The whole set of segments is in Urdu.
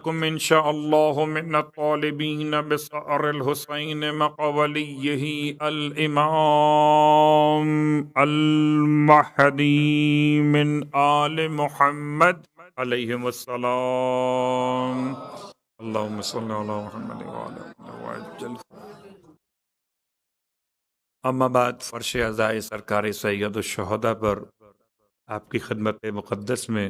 كم إن شاء الله من الطالبين بصقر الحسين مقوليه الإمام المهدي من آل محمد عليهم السلام. اللهم صل على محمد وعلى آله وعجل. اما بعد، فرش عزائے سرکار سید الشہداء پر آپ کی خدمت مقدس میں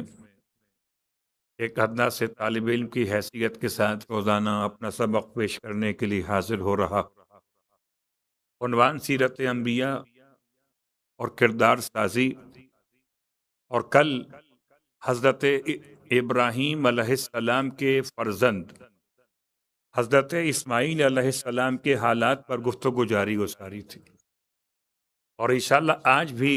ایک ادنا سے طالب علم کی حیثیت کے ساتھ روزانہ اپنا سبق پیش کرنے کے لیے حاضر ہو رہا. عنوان سیرت انبیاء اور کردار سازی، اور کل حضرت ابراہیم علیہ السلام کے فرزند حضرت اسماعیل علیہ السلام کے حالات پر گفتگو جاری و ساری تھی، اور انشاءاللہ آج بھی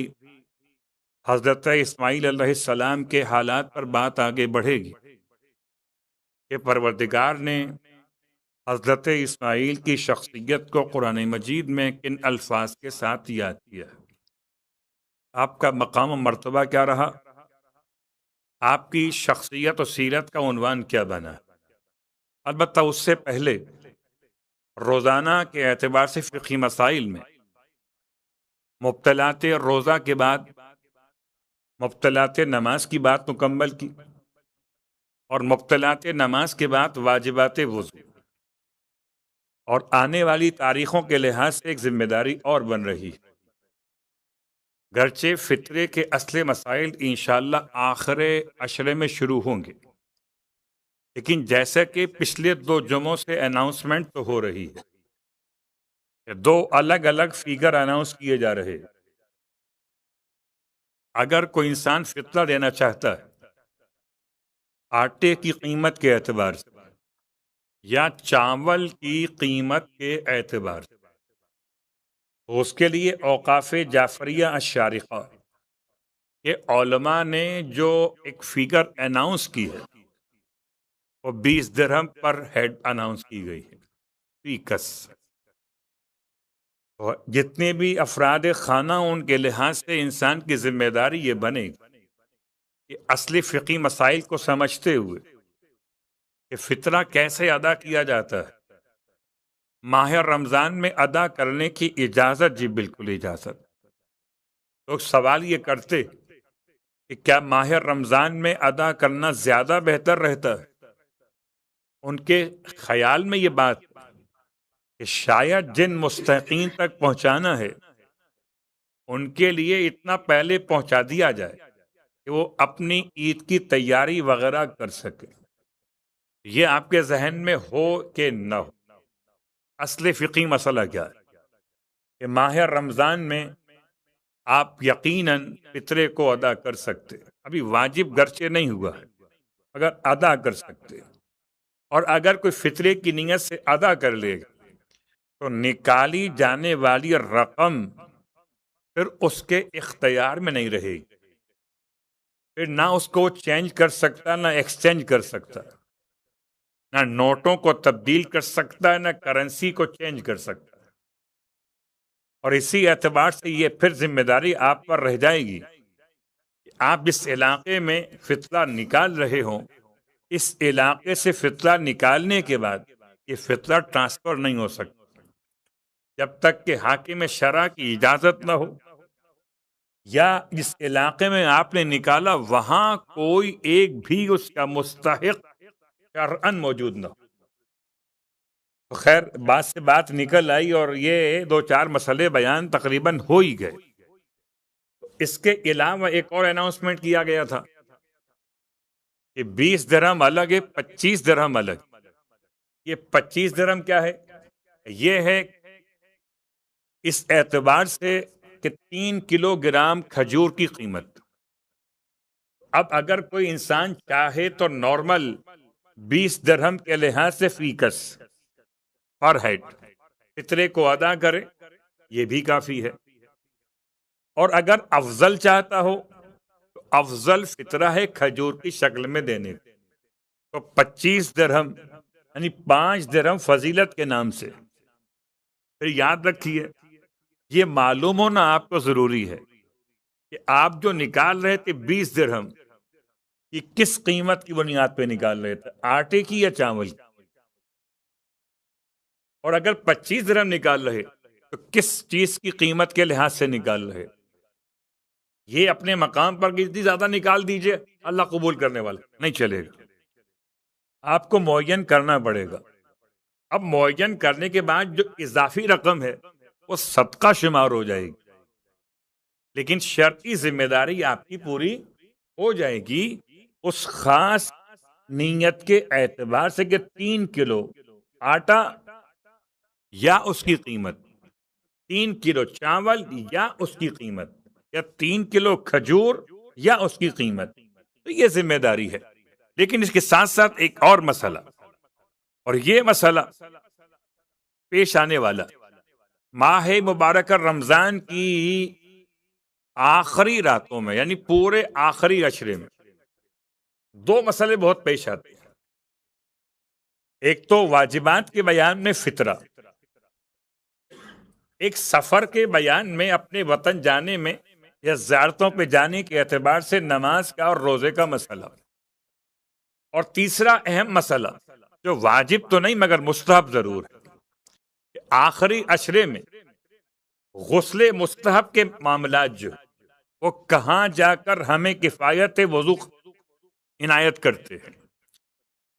حضرت اسماعیل علیہ السلام کے حالات پر بات آگے بڑھے گی کہ پروردگار نے حضرت اسماعیل کی شخصیت کو قرآن مجید میں کن الفاظ کے ساتھ یاد کیا ہے، آپ کا مقام و مرتبہ کیا رہا، آپ کی شخصیت و سیرت کا عنوان کیا بنا. البتہ اس سے پہلے روزانہ کے اعتبار سے فقہی مسائل میں مبتلات روزہ کے بعد مبتلات نماز کی بات مکمل کی، اور مبتلات نماز کے بعد واجبات وضو، اور آنے والی تاریخوں کے لحاظ سے ایک ذمہ داری اور بن رہی ہے. گرچہ فطرے کے اصل مسائل انشاءاللہ آخر عشرے میں شروع ہوں گے، لیکن جیسا کہ پچھلے 2 جمعوں سے اناؤنسمنٹ تو ہو رہی ہے کہ 2 الگ الگ فیگر اناؤنس کیے جا رہے ہیں. اگر کوئی انسان فطرہ دینا چاہتا ہے آٹے کی قیمت کے اعتبار سے یا چاول کی قیمت کے اعتبار سے، تو اس کے لیے اوقاف جعفریہ الشارقہ کے علماء نے جو ایک فیگر اناؤنس کی ہے وہ 20 درہم پر ہیڈ اناؤنس کی گئی ہے فی کس. جتنے بھی افراد خانہ ان کے لحاظ سے انسان کی ذمہ داری یہ بنے گی کہ اصلی فقہی مسائل کو سمجھتے ہوئے کہ فطرہ کیسے ادا کیا جاتا ہے. ماہ رمضان میں ادا کرنے کی اجازت، جی بالکل اجازت. لوگ سوال یہ کرتے کہ کیا ماہ رمضان میں ادا کرنا زیادہ بہتر رہتا ہے؟ ان کے خیال میں یہ بات کہ شاید جن مستحقین تک پہنچانا ہے ان کے لیے اتنا پہلے پہنچا دیا جائے کہ وہ اپنی عید کی تیاری وغیرہ کر سکے. یہ آپ کے ذہن میں ہو کہ نہ ہو، اصل فقہی مسئلہ کیا ہے کہ ماہ رمضان میں آپ یقیناً فطرے کو ادا کر سکتے، ابھی واجب گرچہ نہیں ہوا ہے مگر ادا کر سکتے. اور اگر کوئی فطرے کی نیت سے ادا کر لے گا تو نکالی جانے والی رقم پھر اس کے اختیار میں نہیں رہے گی، پھر نہ اس کو چینج کر سکتا، نہ ایکسچینج کر سکتا، نہ نوٹوں کو تبدیل کر سکتا ہے، نہ کرنسی کو چینج کر سکتا. اور اسی اعتبار سے یہ پھر ذمہ داری آپ پر رہ جائے گی کہ آپ جس علاقے میں فطرہ نکال رہے ہوں اس علاقے سے فطرہ نکالنے کے بعد یہ فطرہ ٹرانسفر نہیں ہو سکتا جب تک کہ حاکم شرع کی اجازت نہ ہو، یا جس علاقے میں آپ نے نکالا وہاں کوئی ایک بھی اس کا مستحق شرعاً موجود نہ ہو. تو خیر بات سے بات نکل آئی اور یہ 2-4 مسئلے بیان تقریباً ہو ہی گئے. اس کے علاوہ ایک اور اناؤنسمنٹ کیا گیا تھا کہ 20 درہم الگ ہے، 25 درہم الگ. یہ 25 درہم کیا ہے؟ یہ ہے اس اعتبار سے کہ 3 کلو گرام کھجور کی قیمت. اب اگر کوئی انسان چاہے تو نارمل 20 درہم کے لحاظ سے فی کس پر ہیڈ فطرے کو ادا کرے، یہ بھی کافی ہے. اور اگر افضل چاہتا ہو تو افضل فطرہ ہے کھجور کی شکل میں دینے کو، تو 25 درہم یعنی 5 درہم فضیلت کے نام سے. پھر یاد رکھیے یہ معلوم ہونا آپ کو ضروری ہے کہ آپ جو نکال رہے تھے 20 درہم، کہ کس قیمت کی بنیاد پہ نکال رہے تھے، آٹے کی یا چاول کی؟ اور اگر 25 درہم نکال رہے تو کس چیز کی قیمت کے لحاظ سے نکال رہے؟ یہ اپنے مقام پر کتنی زیادہ نکال دیجئے، اللہ قبول کرنے والا نہیں چلے گا، آپ کو معین کرنا پڑے گا۔ اب معین کرنے کے بعد جو اضافی رقم ہے وہ صدقہ شمار ہو جائے گی، لیکن شرعی ذمہ داری آپ کی پوری ہو جائے گی اس خاص نیت کے اعتبار سے کہ 3 کلو آٹا یا اس کی قیمت، 3 کلو چاول یا اس کی قیمت، یا 3 کلو کھجور یا اس کی قیمت، تو یہ ذمہ داری ہے۔ لیکن اس کے ساتھ ساتھ ایک اور مسئلہ، اور یہ مسئلہ پیش آنے والا ماہ مبارکہ رمضان کی آخری راتوں میں، یعنی پورے آخری عشرے میں 2 مسئلے بہت پیش آتے ہیں۔ ایک تو واجبات کے بیان میں فطرہ، ایک سفر کے بیان میں اپنے وطن جانے میں یا زیارتوں پہ جانے کے اعتبار سے نماز کا اور روزے کا مسئلہ، اور تیسرا اہم مسئلہ جو واجب تو نہیں مگر مستحب ضرور ہے، کہ آخری عشرے میں غسل مستحب کے معاملات جو وہ کہاں جا کر ہمیں کفایت وضو عنایت کرتے ہیں،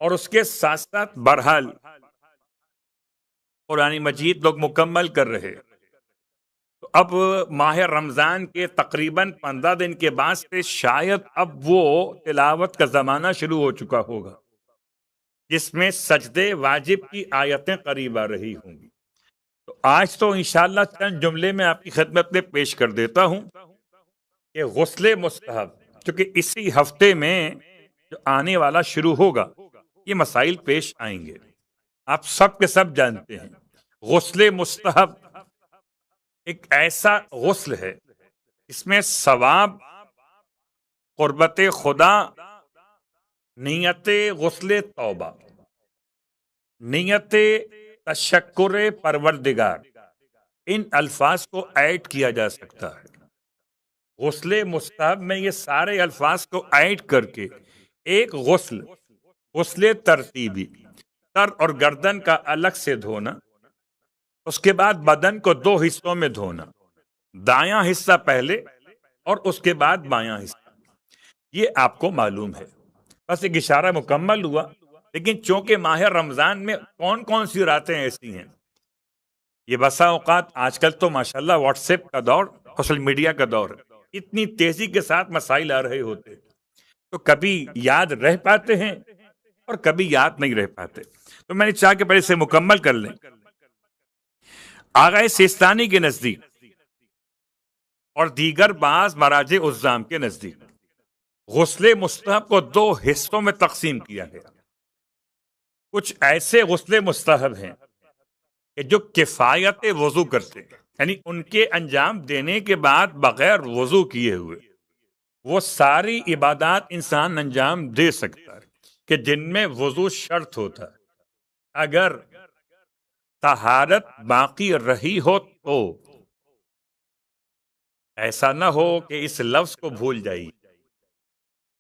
اور اس کے ساتھ ساتھ بہرحال قرآن مجید لوگ مکمل کر رہے، تو اب ماہ رمضان کے تقریباً 15 دن کے بعد سے شاید اب وہ تلاوت کا زمانہ شروع ہو چکا ہوگا جس میں سجدے واجب کی آیتیں قریب آ رہی ہوں گی۔ تو آج تو انشاءاللہ چند جملے میں آپ کی خدمت میں پیش کر دیتا ہوں کہ غسل مستحب، چونکہ اسی ہفتے میں جو آنے والا شروع ہوگا یہ مسائل پیش آئیں گے، آپ سب کے سب جانتے ہیں۔ غسل مستحب ایک ایسا غسل ہے اس میں ثواب، قربت خدا، نیت غسل توبہ، نیت تشکر پروردگار، ان الفاظ کو ایڈ کیا جا سکتا ہے۔ غسل مستحب میں یہ سارے الفاظ کو ایڈ کر کے ایک غسل ترتیبی، سر اور گردن کا الگ سے دھونا، اس کے بعد بدن کو 2 حصوں میں دھونا، دایاں حصہ پہلے اور اس کے بعد بایاں حصہ، یہ آپ کو معلوم ہے۔ بس ایک اشارہ مکمل ہوا، لیکن چونکہ ماہ رمضان میں کون کون سی راتیں ایسی ہیں، یہ بسا اوقات آج کل تو ماشاءاللہ واٹس ایپ کا دور، سوشل میڈیا کا دور ہے، اتنی تیزی کے ساتھ مسائل آ رہے ہوتے ہیں، تو کبھی یاد رہ پاتے ہیں اور کبھی یاد نہیں رہ پاتے، تو میں نے چاہ کے پہلے سے مکمل کر لیں۔ آغا سیستانی کے نزدیک اور دیگر بعض مراجع عظام کے نزدیک غسل مستحب کو 2 حصوں میں تقسیم کیا گیا۔ کچھ ایسے غسل مستحب ہیں کہ جو کفایت وضو کرتے ہیں، یعنی ان کے انجام دینے کے بعد بغیر وضو کیے ہوئے وہ ساری عبادات انسان انجام دے سکتا ہے، کہ جن میں وضو شرط ہوتا ہے، اگر طہارت باقی رہی ہو تو ایسا نہ ہو کہ اس لفظ کو بھول جائیے۔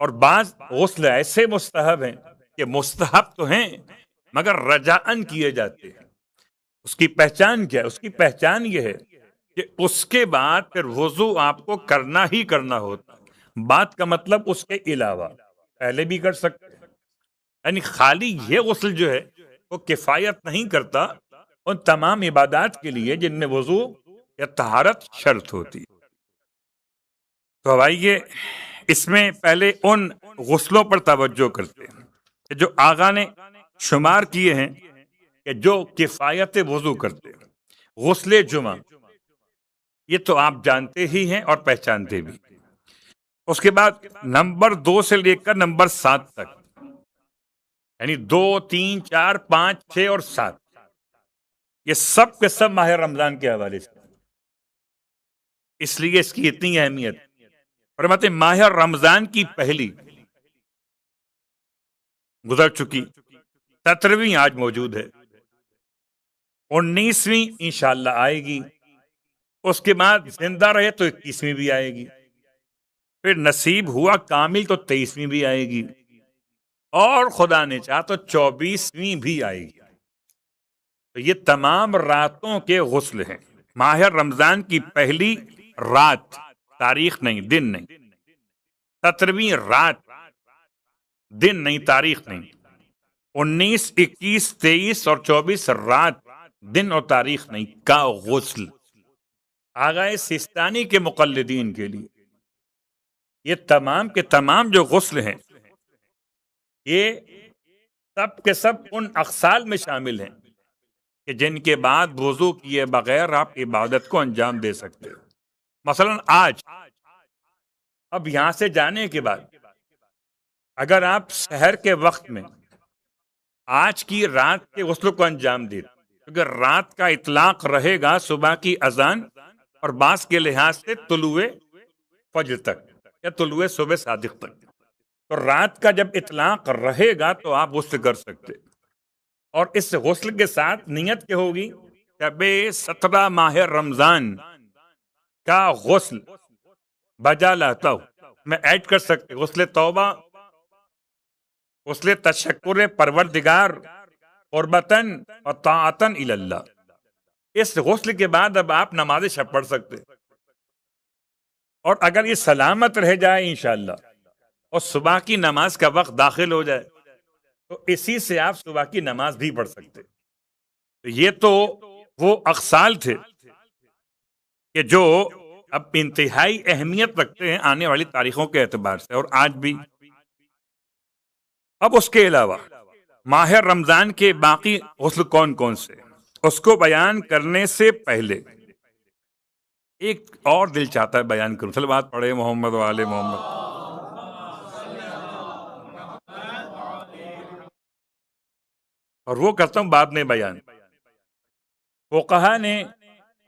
اور بعض غسل ایسے مستحب ہیں کہ مستحب تو ہیں مگر رجاءً کیے جاتے ہیں۔ اس کی پہچان کیا ہے؟ اس کی پہچان یہ ہے کہ اس کے بعد پھر وضو آپ کو کرنا ہی کرنا ہوتا ہے، بات کا مطلب اس کے علاوہ پہلے بھی کر سکتے ہیں، یعنی خالی یہ غسل جو ہے وہ کفایت نہیں کرتا ان تمام عبادات کے لیے جن میں وضو یا طہارت شرط ہوتی ہے۔ تو اب آئیے اس میں پہلے ان غسلوں پر توجہ کرتے ہیں کہ جو آغا نے شمار کیے ہیں کہ جو کفایت وضو کرتے ہیں۔ غسل جمعہ یہ تو آپ جانتے ہی ہیں اور پہچانتے بھی۔ اس کے بعد نمبر 2 سے لے کر نمبر 7 تک، یعنی 2، 3، 4، 5، 6 اور 7، یہ سب کے سب ماہ رمضان کے حوالے سے، اس لیے اس کی اتنی اہمیت۔ فرماتے ماہ رمضان کی پہلی گزر چکی، 17ویں آج موجود ہے، 19ویں انشاءاللہ آئے گی، اس کے بعد زندہ رہے تو 21ویں بھی آئے گی، پھر نصیب ہوا کامل تو 23ویں بھی آئے گی، اور خدا نے چاہا تو 24ویں بھی آئے گی۔ تو یہ تمام راتوں کے غسل ہیں۔ ماہ رمضان کی پہلی رات، تاریخ نہیں، دن نہیں، 17ویں رات، دن نہیں، تاریخ نہیں، 19، 21، 23 اور 24 رات، دن اور تاریخ نہیں، کا غسل آغائے سیستانی کے مقلدین کے لیے۔ یہ تمام کے تمام جو غسل ہیں، یہ سب کے سب ان اغسال میں شامل ہیں کہ جن کے بعد وضو کیے بغیر آپ عبادت کو انجام دے سکتے ہو۔ مثلا آج، اب یہاں سے جانے کے بعد اگر آپ سحر کے وقت میں آج کی رات کے غسل کو انجام دیں، کیونکہ رات کا اطلاق رہے گا صبح کی اذان اور بعض کے لحاظ سے طلوع فجر تک یا طلوع صبح صادق تک، تو رات کا جب اطلاق رہے گا تو آپ غسل کر سکتے، اور اس غسل کے ساتھ نیت کیا ہوگی کہ بے 17 ماہ رمضان کا غسل بجا لاتا ہوں۔ میں ایڈ کر سکتے غسل توبہ، غسل تشکر پروردگار قربتاً و طاعتاً الی اللہ۔ اس غسل کے بعد اب آپ نماز شب پڑھ سکتے، اور اگر یہ سلامت رہ جائے انشاءاللہ اور صبح کی نماز کا وقت داخل ہو جائے تو اسی سے آپ صبح کی نماز بھی پڑھ سکتے۔ تو یہ تو وہ اغسال تھے کہ جو اب انتہائی اہمیت رکھتے ہیں آنے والی تاریخوں کے اعتبار سے، اور آج بھی۔ اب اس کے علاوہ ماہ رمضان کے باقی غسل کون کون سے، اس کو بیان کرنے سے پہلے ایک اور دل چاہتا ہے بیان کروں۔ صلوات پڑھے محمد و آل محمد۔ اور وہ کرتا ہوں بعد میں بیان۔ فقہا نے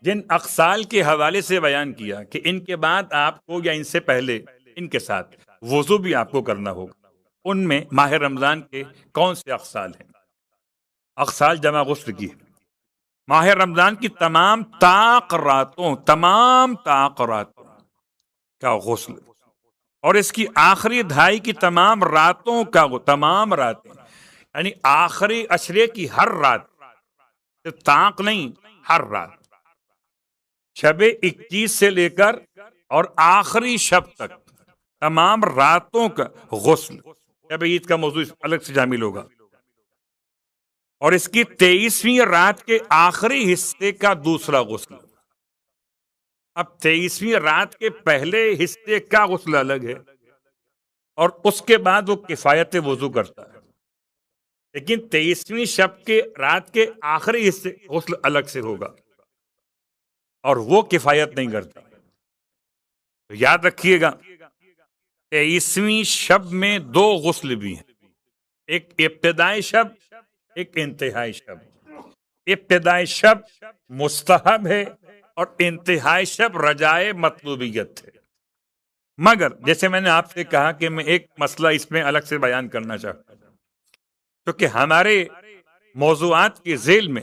جن اغسال کے حوالے سے بیان کیا کہ ان کے بعد آپ کو یا ان سے پہلے ان کے ساتھ وضو بھی آپ کو کرنا ہوگا، ان میں ماہ رمضان کے کون سے اغسال ہیں؟ اغسال جمع غسل کی ہے۔ ماہ رمضان کی تمام طاق راتوں کا غسل، اور اس کی آخری دھائی کی تمام راتوں کا، تمام راتیں یعنی آخری عشرے کی ہر رات، طاق نہیں، ہر رات، شب 21 سے لے کر اور آخری شب تک تمام راتوں کا غسل۔ شب عید کا موضوع الگ سے شامل ہوگا، اور اس کی 23ویں رات کے آخری حصے کا دوسرا غسل۔ اب 23ویں رات کے پہلے حصے کا غسل الگ ہے، اور اس کے بعد وہ کفایت وضو کرتا ہے، لیکن 23ویں شب کے رات کے آخری حصے غسل الگ سے ہوگا، اور وہ کفایت نہیں کرتا۔ تو یاد رکھیے گا 23ویں شب میں 2 غسل بھی ہیں، ایک ابتدائی شب، ایک انتہائی شب۔ ابتدائی شب مستحب ہے اور انتہائی شب رجائے مطلوبیت ہے، مگر جیسے میں نے آپ سے کہا کہ میں ایک مسئلہ اس میں الگ سے بیان کرنا چاہتا ہوں، کیونکہ ہمارے موضوعات کی ذیل میں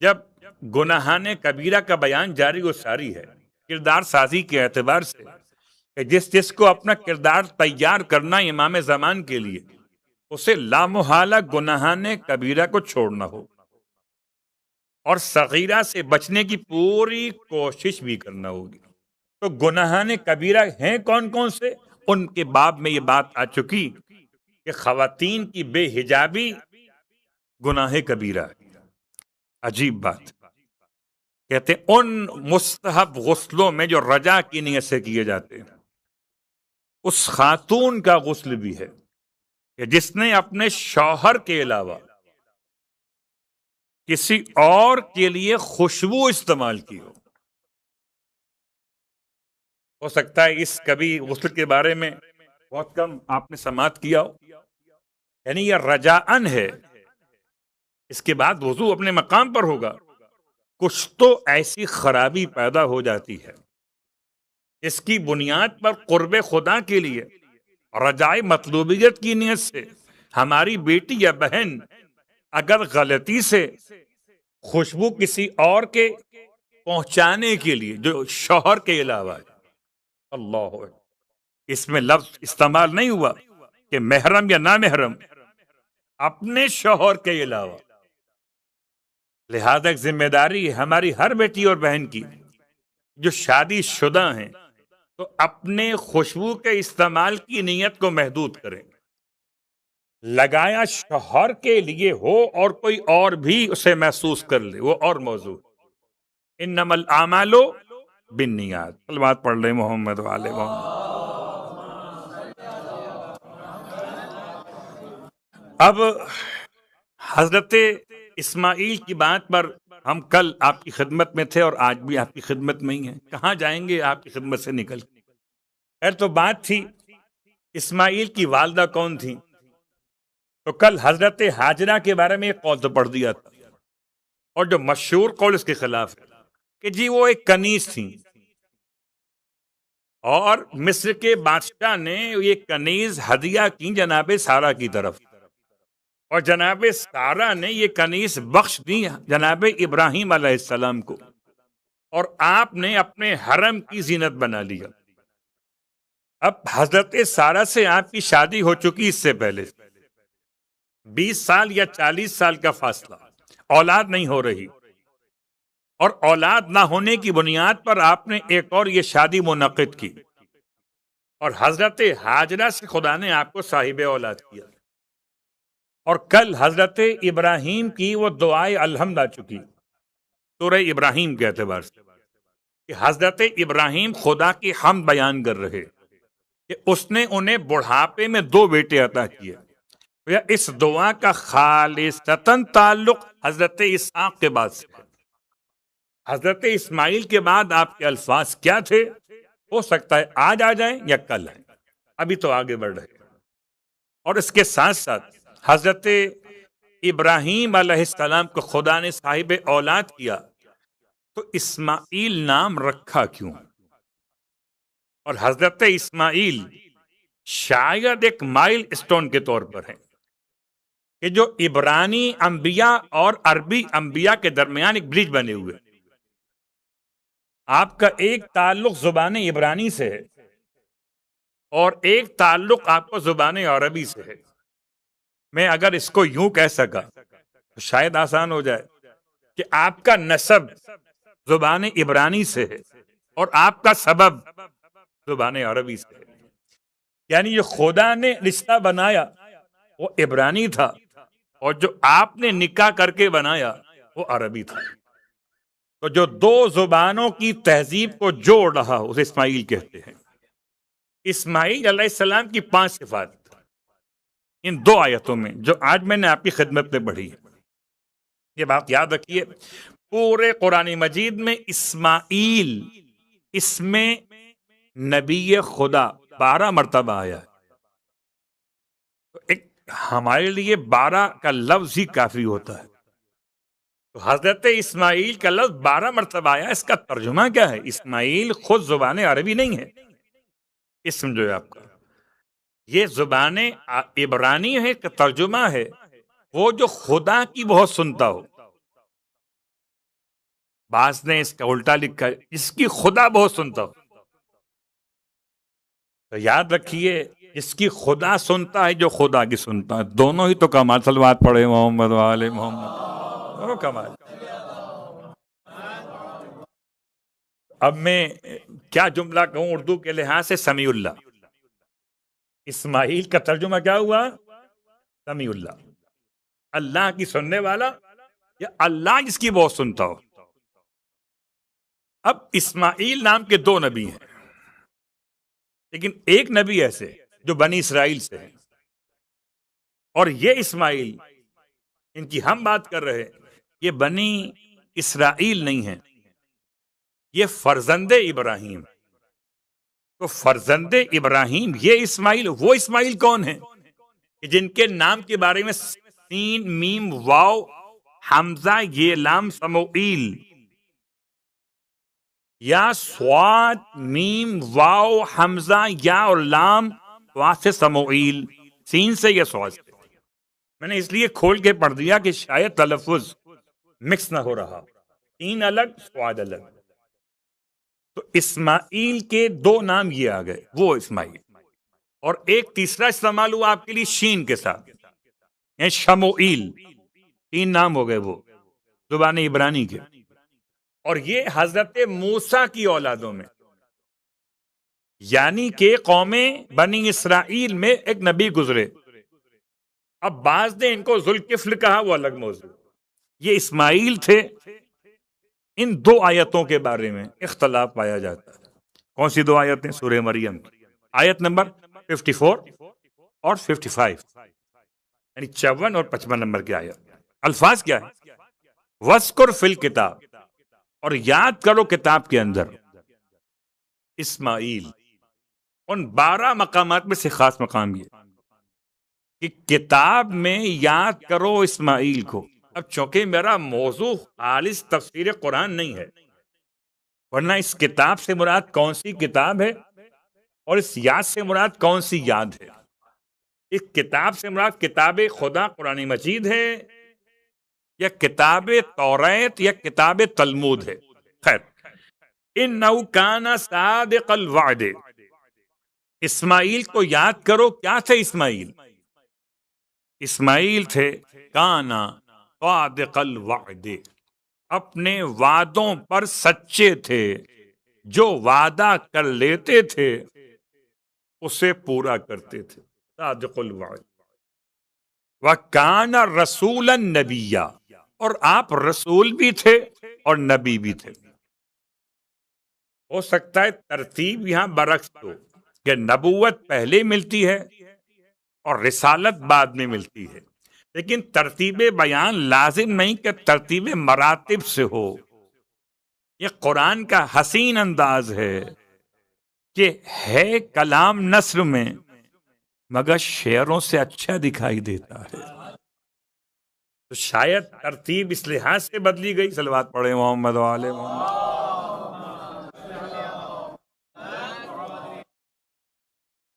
جب گناہان کبیرہ کا بیان جاری و ساری ہے کردار سازی کے اعتبار سے، کہ جس کو اپنا کردار تیار کرنا امام زمان کے لیے، اسے لامحالہ گناہان کبیرہ کو چھوڑنا ہو اور صغیرہ سے بچنے کی پوری کوشش بھی کرنا ہوگی۔ تو گناہان کبیرہ ہیں کون کون سے؟ ان کے باب میں یہ بات آ چکی کہ خواتین کی بے حجابی گناہ کبیرہ ہے۔ عجیب بات، کہتے ہیں ان مستحب غسلوں میں جو رجا کی نیت سے کیے جاتے ہیں، اس خاتون کا غسل بھی ہے کہ جس نے اپنے شوہر کے علاوہ کسی اور کے لیے خوشبو استعمال کی ہو سکتا ہے اس کبھی غسل کے بارے میں بہت کم آپ نے سماعت کیا ہو، یعنی یہ رجاءن ہے، اس کے بعد وضو اپنے مقام پر ہوگا۔ کچھ تو ایسی خرابی پیدا ہو جاتی ہے اس کی بنیاد پر قرب خدا کے لیے رجائے مطلوبیت کی نیت سے ہماری بیٹی یا بہن اگر غلطی سے خوشبو کسی اور کے پہنچانے کے لیے جو شوہر کے علاوہ ہے، اللہ اس میں لفظ استعمال نہیں ہوا کہ محرم یا نامحرم، اپنے شوہر کے علاوہ. لہذا ایک ذمہ داری ہے ہماری ہر بیٹی اور بہن کی جو شادی شدہ ہیں تو اپنے خوشبو کے استعمال کی نیت کو محدود کریں. لگایا شوہر کے لیے ہو اور کوئی اور بھی اسے محسوس کر لے، وہ اور موضوع. انما الاعمال بالنیات. کلمات پڑھ لیں محمد والے محمد. اب حضرت اسماعیل کی بات پر ہم کل آپ کی خدمت میں تھے اور آج بھی آپ کی خدمت میں ہی ہیں. کہاں جائیں گے آپ کی خدمت سے نکل کے؟ خیر تو بات تھی اسماعیل کی والدہ کون تھی. تو کل حضرت ہاجرہ کے بارے میں ایک قول تو پڑھ دیا تھا، اور جو مشہور قول اس کے خلاف ہے کہ جی وہ ایک کنیز تھی، اور مصر کے بادشاہ نے یہ کنیز ہدیہ کی جناب سارہ کی طرف، اور جناب سارہ نے یہ کنیز بخش دی جناب ابراہیم علیہ السلام کو، اور آپ نے اپنے حرم کی زینت بنا لیا. اب حضرت سارہ سے آپ کی شادی ہو چکی اس سے پہلے 20 سال یا 40 سال کا فاصلہ، اولاد نہیں ہو رہی، اور اولاد نہ ہونے کی بنیاد پر آپ نے ایک اور یہ شادی منعقد کی، اور حضرت ہاجرہ سے خدا نے آپ کو صاحب اولاد کیا. اور کل حضرت ابراہیم کی وہ دعائے الحمد آ چکی سورہ ابراہیم کے اعتبار سے کہ حضرت ابراہیم خدا کی حمد بیان کر رہے کہ اس نے انہیں بڑھاپے میں 2 بیٹے عطا کیے. اس دعا کا خالصتاً تعلق حضرت اسحاق کے بعد سے ہے. حضرت اسماعیل کے بعد آپ کے الفاظ کیا تھے ہو سکتا ہے آج آ جائیں یا کل آئیں، ابھی تو آگے بڑھ رہے ہیں. اور اس کے ساتھ ساتھ حضرت ابراہیم علیہ السلام کو خدا نے صاحب اولاد کیا تو اسماعیل نام رکھا کیوں؟ اور حضرت اسماعیل شاید ایک مائل اسٹون کے طور پر ہے کہ جو عبرانی انبیاء اور عربی انبیاء کے درمیان ایک برج بنے ہوئے. آپ کا ایک تعلق زبان عبرانی سے ہے اور ایک تعلق آپ کو زبان عربی سے ہے. میں اگر اس کو یوں کہہ سکا تو شاید آسان ہو جائے کہ آپ کا نسب زبان عبرانی سے ہے اور آپ کا سبب زبان عربی سے ہے. یعنی جو خدا نے رشتہ بنایا وہ عبرانی تھا اور جو آپ نے نکاح کر کے بنایا وہ عربی تھا. تو جو 2 زبانوں کی تہذیب کو جوڑ رہا اسے اسماعیل کہتے ہیں. اسماعیل علیہ السلام کی 5 صفات ان 2 آیتوں میں جو آج میں نے آپ کی خدمت میں پڑھی ہے. یہ بات یاد رکھیے، پورے قرآن مجید میں اسماعیل اس میں نبی خدا 12 مرتبہ آیا ہے. تو ایک ہمارے لیے 12 کا لفظ ہی کافی ہوتا ہے. تو حضرت اسماعیل کا لفظ 12 مرتبہ آیا، اس کا ترجمہ کیا ہے؟ اسماعیل خود زبان عربی نہیں ہے، اسم جو ہے آپ کا یہ زبان عبرانی ہے کہ ترجمہ ہے وہ جو خدا کی بہت سنتا ہو. بعض نے اس کا الٹا لکھا ہے اس کی خدا بہت سنتا ہو. تو یاد رکھیے اس کی خدا سنتا ہے جو خدا کی سنتا ہے. دونوں ہی تو کمال. صلوات پڑھے محمد والے محمد، دونوں کمال. اب میں کیا جملہ کہوں اردو کے لحاظ سے؟ سمیع اللہ. اسماعیل کا ترجمہ کیا ہوا؟ سمیع اللہ، اللہ کی سننے والا یا اللہ جس کی بہت سنتا ہو. اب اسماعیل نام کے 2 نبی ہیں، لیکن ایک نبی ایسے جو بنی اسرائیل سے ہے، اور یہ اسماعیل ان کی ہم بات کر رہے یہ بنی اسرائیل نہیں ہیں، یہ فرزند ابراہیم. تو فرزند ابراہیم یہ اسماعیل، وہ اسماعیل کون ہیں کہ جن کے نام کے بارے میں سین میم واو حمزہ یہ لام سموئیل، یا سواد میم واو حمزہ یا اور لام واسطے سموئیل، سین سے یا سواد سے. میں نے اس لیے کھول کے پڑھ دیا کہ شاید تلفظ مکس نہ ہو رہا، سین الگ سواد الگ. تو اسماعیل کے 2 نام یہ آ گئے، وہ اسماعیل. اور ایک تیسرا استعمال ہوا آپ کے لیے شین کے ساتھ، یعنی شموئیل، 3 نام ہو گئے وہ زبان عبرانی کے، اور یہ حضرت موسیٰ کی اولادوں میں، یعنی کہ قوم بنی اسرائیل میں ایک نبی گزرے. اب بعض نے ان کو ذوالکفل کہا، وہ الگ موضوع. یہ اسماعیل تھے. ان 2 آیتوں کے بارے میں اختلاف پایا جاتا ہے. کون سی 2 آیتیں؟ سورہ مریم کی آیت نمبر 54 اور 55، یعنی 54 اور 55 نمبر کی آیت. الفاظ کیا ہے؟ وَاذْكُرْ فِي الْكِتَابِ، اور یاد کرو کتاب کے اندر، اسماعیل. ان 12 مقامات میں سے خاص مقام یہ کہ کتاب میں یاد کرو اسماعیل کو. اب چونکہ میرا موضوع خالص تفسیر قرآن نہیں ہے، ورنہ اس کتاب سے مراد کون سی کتاب ہے اور اس یاد سے مراد کون سی یاد ہے؟ اس کتاب سے مراد کتاب خدا قرآن مجید ہے یا کتاب توریت یا کتاب تلمود ہے؟ خیر، اِنَّهُ كَانَ صَادِقَ الْوَعْدِ. اسماعیل کو یاد کرو. کیا تھے اسماعیل؟ اسماعیل تھے کانا صادق الوعد، اپنے وعدوں پر سچے تھے. جو وعدہ کر لیتے تھے اسے پورا کرتے تھے. صادق الوعد. وَكَانَ رَسُولًا نَبِيًّا، اور آپ رسول بھی تھے اور نبی بھی تھے. ہو سکتا ہے ترتیب یہاں برعکس ہو کہ نبوت پہلے ملتی ہے اور رسالت بعد میں ملتی ہے، لیکن ترتیب بیان لازم نہیں کہ ترتیب مراتب سے ہو. یہ قرآن کا حسین انداز ہے کہ ہے کلام نثر میں مگر شعروں سے اچھا دکھائی دیتا ہے. تو شاید ترتیب اس لحاظ سے بدلی گئی. صلوات پڑھیں محمد و آل محمد.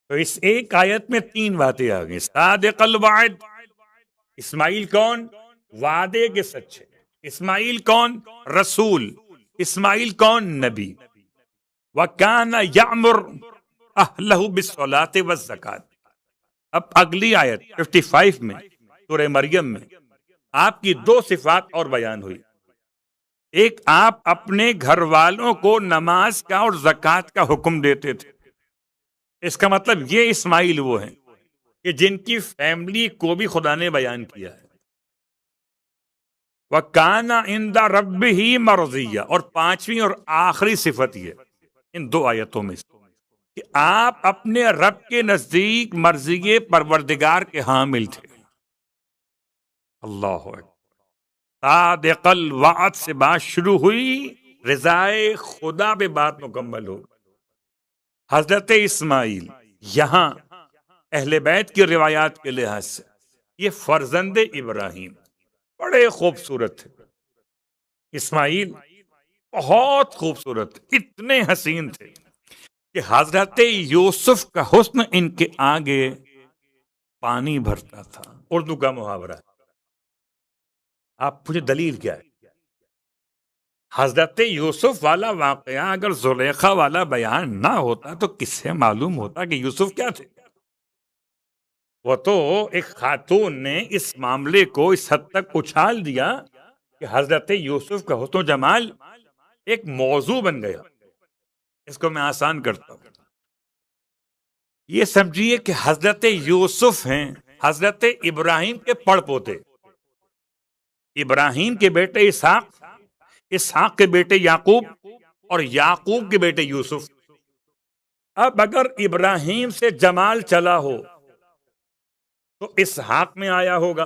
تو اس ایک آیت میں 3 باتیں آ گئی. صادق الوعد، اسماعیل کون؟ وعدے کے سچے. اسماعیل کون؟ رسول. اسماعیل کون؟ نبی. وَكَانَ يَعْمُرُ أَهْلَهُ بِالصَّلَاةِ وَالزَّكَاةِ. اب اگلی آیت 55 میں سورہ مریم میں آپ کی 2 صفات اور بیان ہوئی. ایک، آپ اپنے گھر والوں کو نماز کا اور زکوٰۃ کا حکم دیتے تھے. اس کا مطلب یہ اسماعیل وہ ہیں کہ جن کی فیملی کو بھی خدا نے بیان کیا ہے. وَكَانَ عِندَ رَبِّهِ مَرْضِيًّا، اور 5ویں اور آخری صفت یہ ان 2 آیتوں میں سے کہ آپ اپنے رب کے نزدیک مرضی پروردگار کے حامل تھے. اللہ اکبر. صادق الوعد سے بات شروع ہوئی، رضائے خدا پہ بات مکمل ہو. حضرت اسماعیل یہاں اہل بیت کی روایات کے لحاظ سے یہ فرزند ابراہیم بڑے خوبصورت تھے. اسماعیل بہت خوبصورت، اتنے حسین تھے کہ حضرت یوسف کا حسن ان کے آگے پانی بھرتا تھا. اردو کا محاورہ ہے. آپ پوچھیں دلیل کیا ہے؟ حضرت یوسف والا واقعہ اگر زلیخا والا بیان نہ ہوتا تو کس سے معلوم ہوتا کہ یوسف کیا تھے؟ وہ تو ایک خاتون نے اس معاملے کو اس حد تک اچھال دیا کہ حضرت یوسف کا حسن و جمال ایک موضوع بن گیا. اس کو میں آسان کرتا ہوں. یہ سمجھیے کہ حضرت یوسف ہیں حضرت ابراہیم کے پڑ پوتے. ابراہیم کے بیٹے اسحاق، اسحاق کے بیٹے یعقوب اور یعقوب کے بیٹے یوسف. اب اگر ابراہیم سے جمال چلا ہو تو اسحاق میں آیا ہوگا،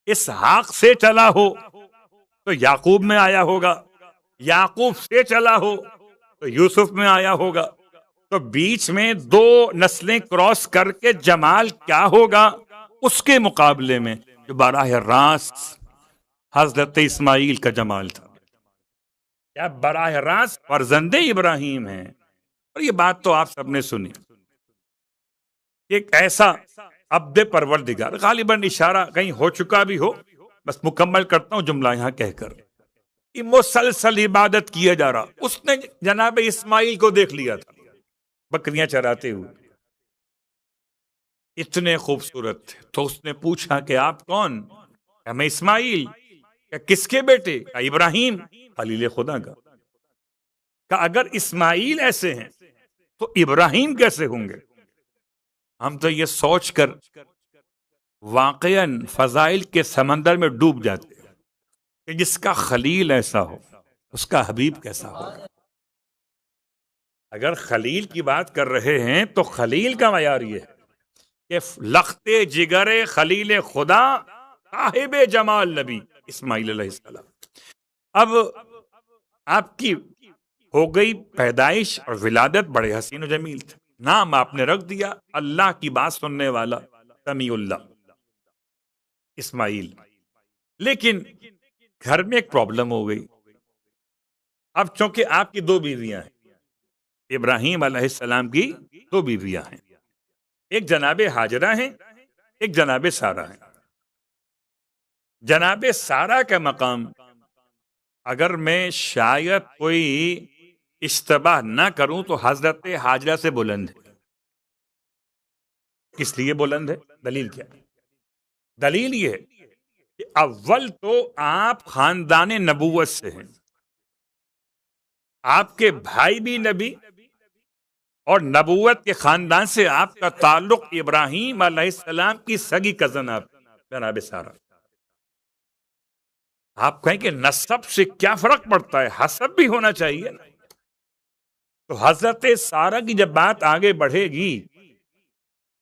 اسحاق سے چلا ہو تو یعقوب میں آیا ہوگا، یعقوب سے چلا ہو تو یوسف میں آیا ہوگا. تو بیچ میں 2 نسلیں کراس کر کے جمال کیا ہوگا اس کے مقابلے میں جو براہ راست حضرت اسماعیل کا جمال تھا. کیا براہ راست فرزند ابراہیم ہیں. اور یہ بات تو آپ سب نے سنی. ایک ایسا عبد پروردگار، غالباً اشارہ کہیں ہو چکا بھی ہو، بس مکمل کرتا ہوں جملہ یہاں کہہ کر. یہ مسلسل عبادت کیا جا رہا. اس نے جناب اسماعیل کو دیکھ لیا تھا بکریاں چراتے ہوئے. اتنے خوبصورت تھے. تو اس نے پوچھا کہ آپ کون؟ کہ میں اسماعیل. کہ کس کے بیٹے؟ کہ ابراہیم خلیل خدا کا. کہ اگر اسماعیل ایسے ہیں تو ابراہیم کیسے ہوں گے؟ ہم تو یہ سوچ کر واقعاً فضائل کے سمندر میں ڈوب جاتے ہیں کہ جس کا خلیل ایسا ہو اس کا حبیب کیسا ہو. اگر خلیل کی بات کر رہے ہیں تو خلیل کا معیار یہ ہے کہ لخت جگر خلیل خدا صاحب جمال نبی اسماعیل علیہ السلام. اب آپ کی ہو گئی پیدائش اور ولادت، بڑے حسین و جمیل تھے. نام آپ نے رکھ دیا اللہ کی بات سننے والا سمیع اللہ اسماعیل. لیکن گھر میں ایک پرابلم ہو گئی. اب چونکہ آپ کی دو بیویاں ہیں، ابراہیم علیہ السلام کی دو بیویاں ہیں، ایک جناب ہاجرہ ہیں، ایک جناب سارہ ہیں. جناب سارہ کا مقام اگر میں شاید کوئی اشتباہ نہ کروں تو حضرت ہاجرہ سے بلند ہے. کس لیے بلند ہے؟ دلیل کیا ہے؟ دلیل یہ ہے کہ اول تو آپ خاندان نبوت سے ہیں، آپ کے بھائی بھی نبی، اور نبوت کے خاندان سے آپ کا تعلق ابراہیم علیہ السلام کی سگی کزن آپ جناب سارہ. آپ کہیں کہ نسب سے کیا فرق پڑتا ہے، حسب بھی ہونا چاہیے نا. تو حضرت سارہ کی جب بات آگے بڑھے گی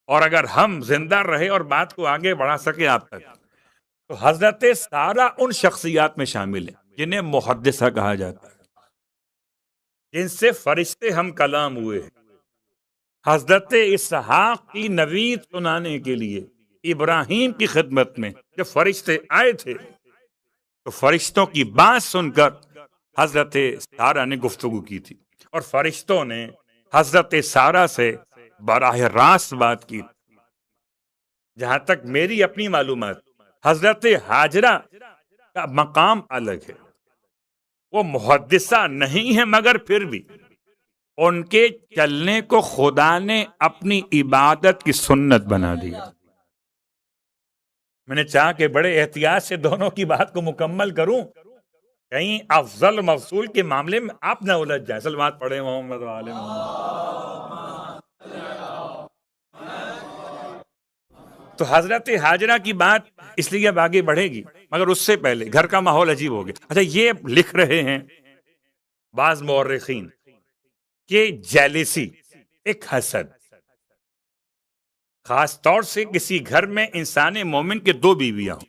اور اگر ہم زندہ رہے اور بات کو آگے بڑھا سکے آپ تک، تو حضرت سارہ ان شخصیات میں شامل ہیں جنہیں محدثہ کہا جاتا ہے، جن سے فرشتے ہم کلام ہوئے ہیں. حضرت اسحاق کی نوید سنانے کے لیے ابراہیم کی خدمت میں جب فرشتے آئے تھے تو فرشتوں کی بات سن کر حضرت سارہ نے گفتگو کی تھی، اور فرشتوں نے حضرت سارہ سے براہ راست بات کی. جہاں تک میری اپنی معلومات، حضرت ہاجرہ کا مقام الگ ہے، وہ محدثہ نہیں ہے، مگر پھر بھی ان کے چلنے کو خدا نے اپنی عبادت کی سنت بنا دیا. میں نے چاہا کہ بڑے احتیاط سے دونوں کی بات کو مکمل کروں، کہیں افضل مفضول کے معاملے میں آپ نہ الجھ جائیں. سلوات پڑھیں محمد و آل محمد. تو حضرت ہاجرہ کی بات اس لیے اب آگے بڑھے گی، مگر اس سے پہلے گھر کا ماحول عجیب ہو گیا. اچھا، یہ لکھ رہے ہیں بعض مورخین کہ جیلیسی، ایک حسد، خاص طور سے کسی گھر میں انسان مومن کے دو بیویاں ہوں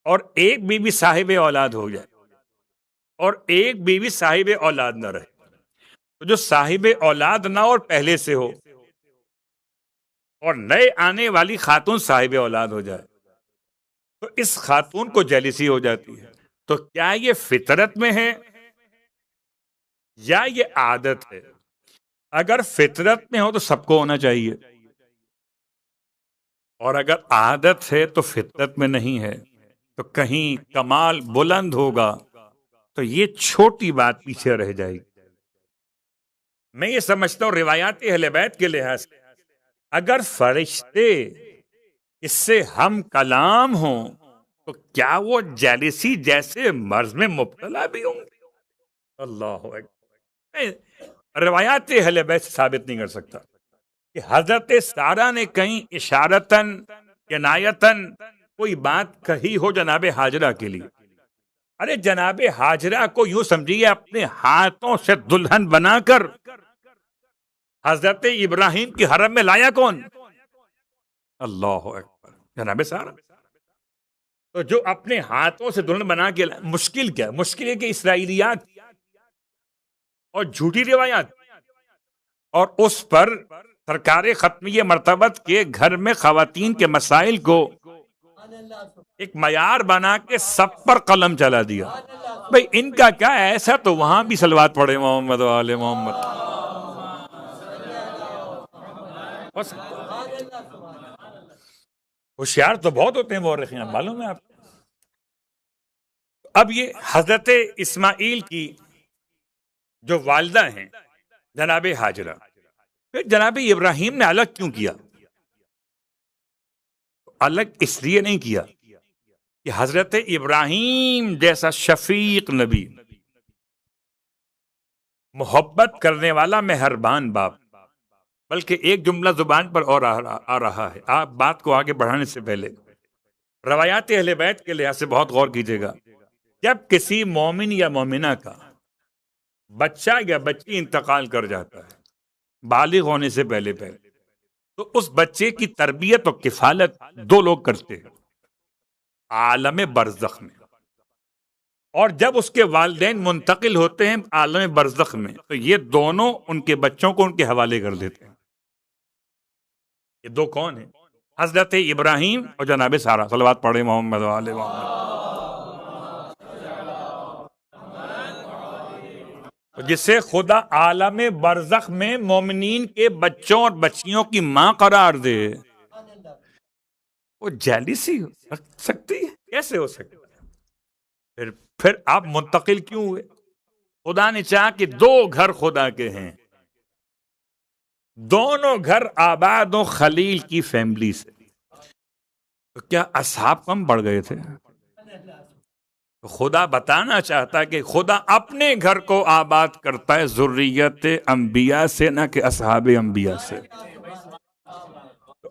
اور ایک بیوی صاحب اولاد ہو جائے اور ایک بیوی صاحب اولاد نہ رہے، تو جو صاحب اولاد نہ اور پہلے سے ہو اور نئے آنے والی خاتون صاحب اولاد ہو جائے تو اس خاتون کو جیلیسی ہو جاتی ہے. تو کیا یہ فطرت میں ہے یا یہ عادت ہے؟ اگر فطرت میں ہو تو سب کو ہونا چاہیے، اور اگر عادت ہے تو فطرت میں نہیں ہے تو کہیں کمال بلند ہوگا تو یہ چھوٹی بات پیچھے رہ جائے گی. میں یہ سمجھتا ہوں روایات اہل بیت کے لحاظ سے اگر فرشتے اس سے ہم کلام ہوں تو کیا وہ جیلیسی جیسے مرض میں مبتلا بھی ہوں گے؟ اللہ اکبر. روایات اہل بیت سے ثابت نہیں کر سکتا کہ حضرت سارہ نے کہیں اشارتاً کنایتاً کوئی بات کہی ہو جناب ہاجرہ کے لیے. ارے جناب ہاجرہ کو یوں سمجھیے اپنے ہاتھوں سے دلہن بنا کر حضرت ابراہیم کی حرم میں لایا کون؟ اللہ اکبر، جناب سارہ. تو جو اپنے ہاتھوں سے دلہن بنا کے مشکل کیا؟ مشکل ہے کہ اسرائیلیات اور جھوٹی روایات اور اس پر سرکار ختمیہ مرتبت کے گھر میں خواتین کے مسائل کو ایک معیار بنا کے سب پر قلم چلا دیا. بھئی ان کا کیا ایسا تو وہاں بھی صلوات پڑھے محمد و آل محمد. ہوشیار تو بہت ہوتے ہیں مورخین، معلوم ہے آپ. اب یہ حضرت اسماعیل کی جو والدہ ہیں جناب ہاجرہ، پھر جناب ابراہیم نے الگ کیوں کیا؟ الگ اس لیے نہیں کیا کہ حضرت ابراہیم جیسا شفیق نبی، محبت کرنے والا مہربان باپ، بلکہ ایک جملہ زبان پر اور آ رہا ہے، آپ بات کو آگے بڑھانے سے پہلے روایات اہل بیت کے لحاظ سے بہت غور کیجیے گا۔ جب کسی مومن یا مومنہ کا بچہ یا بچی انتقال کر جاتا ہے بالغ ہونے سے پہلے تو اس بچے کی تربیت اور کفالت دو لوگ کرتے ہیں عالم برزخ میں، اور جب اس کے والدین منتقل ہوتے ہیں عالم برزخ میں تو یہ دونوں ان کے بچوں کو ان کے حوالے کر دیتے ہیں۔ یہ دو کون ہیں؟ حضرت ابراہیم اور جناب سارہ، صلوات پڑھے محمد وآل محمد۔ جسے خدا عالم برزخ میں مومنین کے بچوں اور بچیوں کی ماں قرار دے، وہ جیلیسی رکھ سکتی ہے؟ کیسے ہو سکتا ہے؟ پھر آپ منتقل کیوں ہوئے؟ خدا نے چاہا کہ دو گھر خدا کے ہیں، دونوں گھر آباد و خلیل کی فیملی سے، تو کیا اصحاب کم بڑھ گئے تھے؟ خدا بتانا چاہتا ہے کہ خدا اپنے گھر کو آباد کرتا ہے ذریت انبیاء سے، نہ کہ اصحاب انبیاء سے۔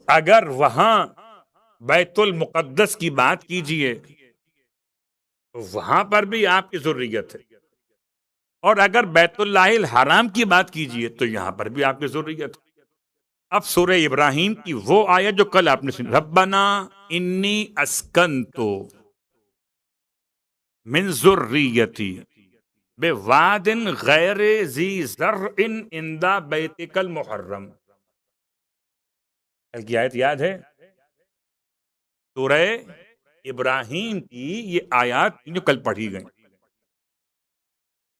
اگر وہاں بیت المقدس کی بات کیجئے تو وہاں پر بھی آپ کی ذریت ہے، اور اگر بیت اللہ الحرام کی بات کیجئے تو یہاں پر بھی آپ کی ذریت ہے۔ اب سورہ ابراہیم کی وہ آیت جو کل آپ نے سنی، ربنا انی اسکنتو من ذریتی بواد غیر ذی زرع عند بیتک المحرم۔ کل کی آیت یاد ہے؟ سورہ ابراہیم کی یہ آیات جو کل پڑھی گئی،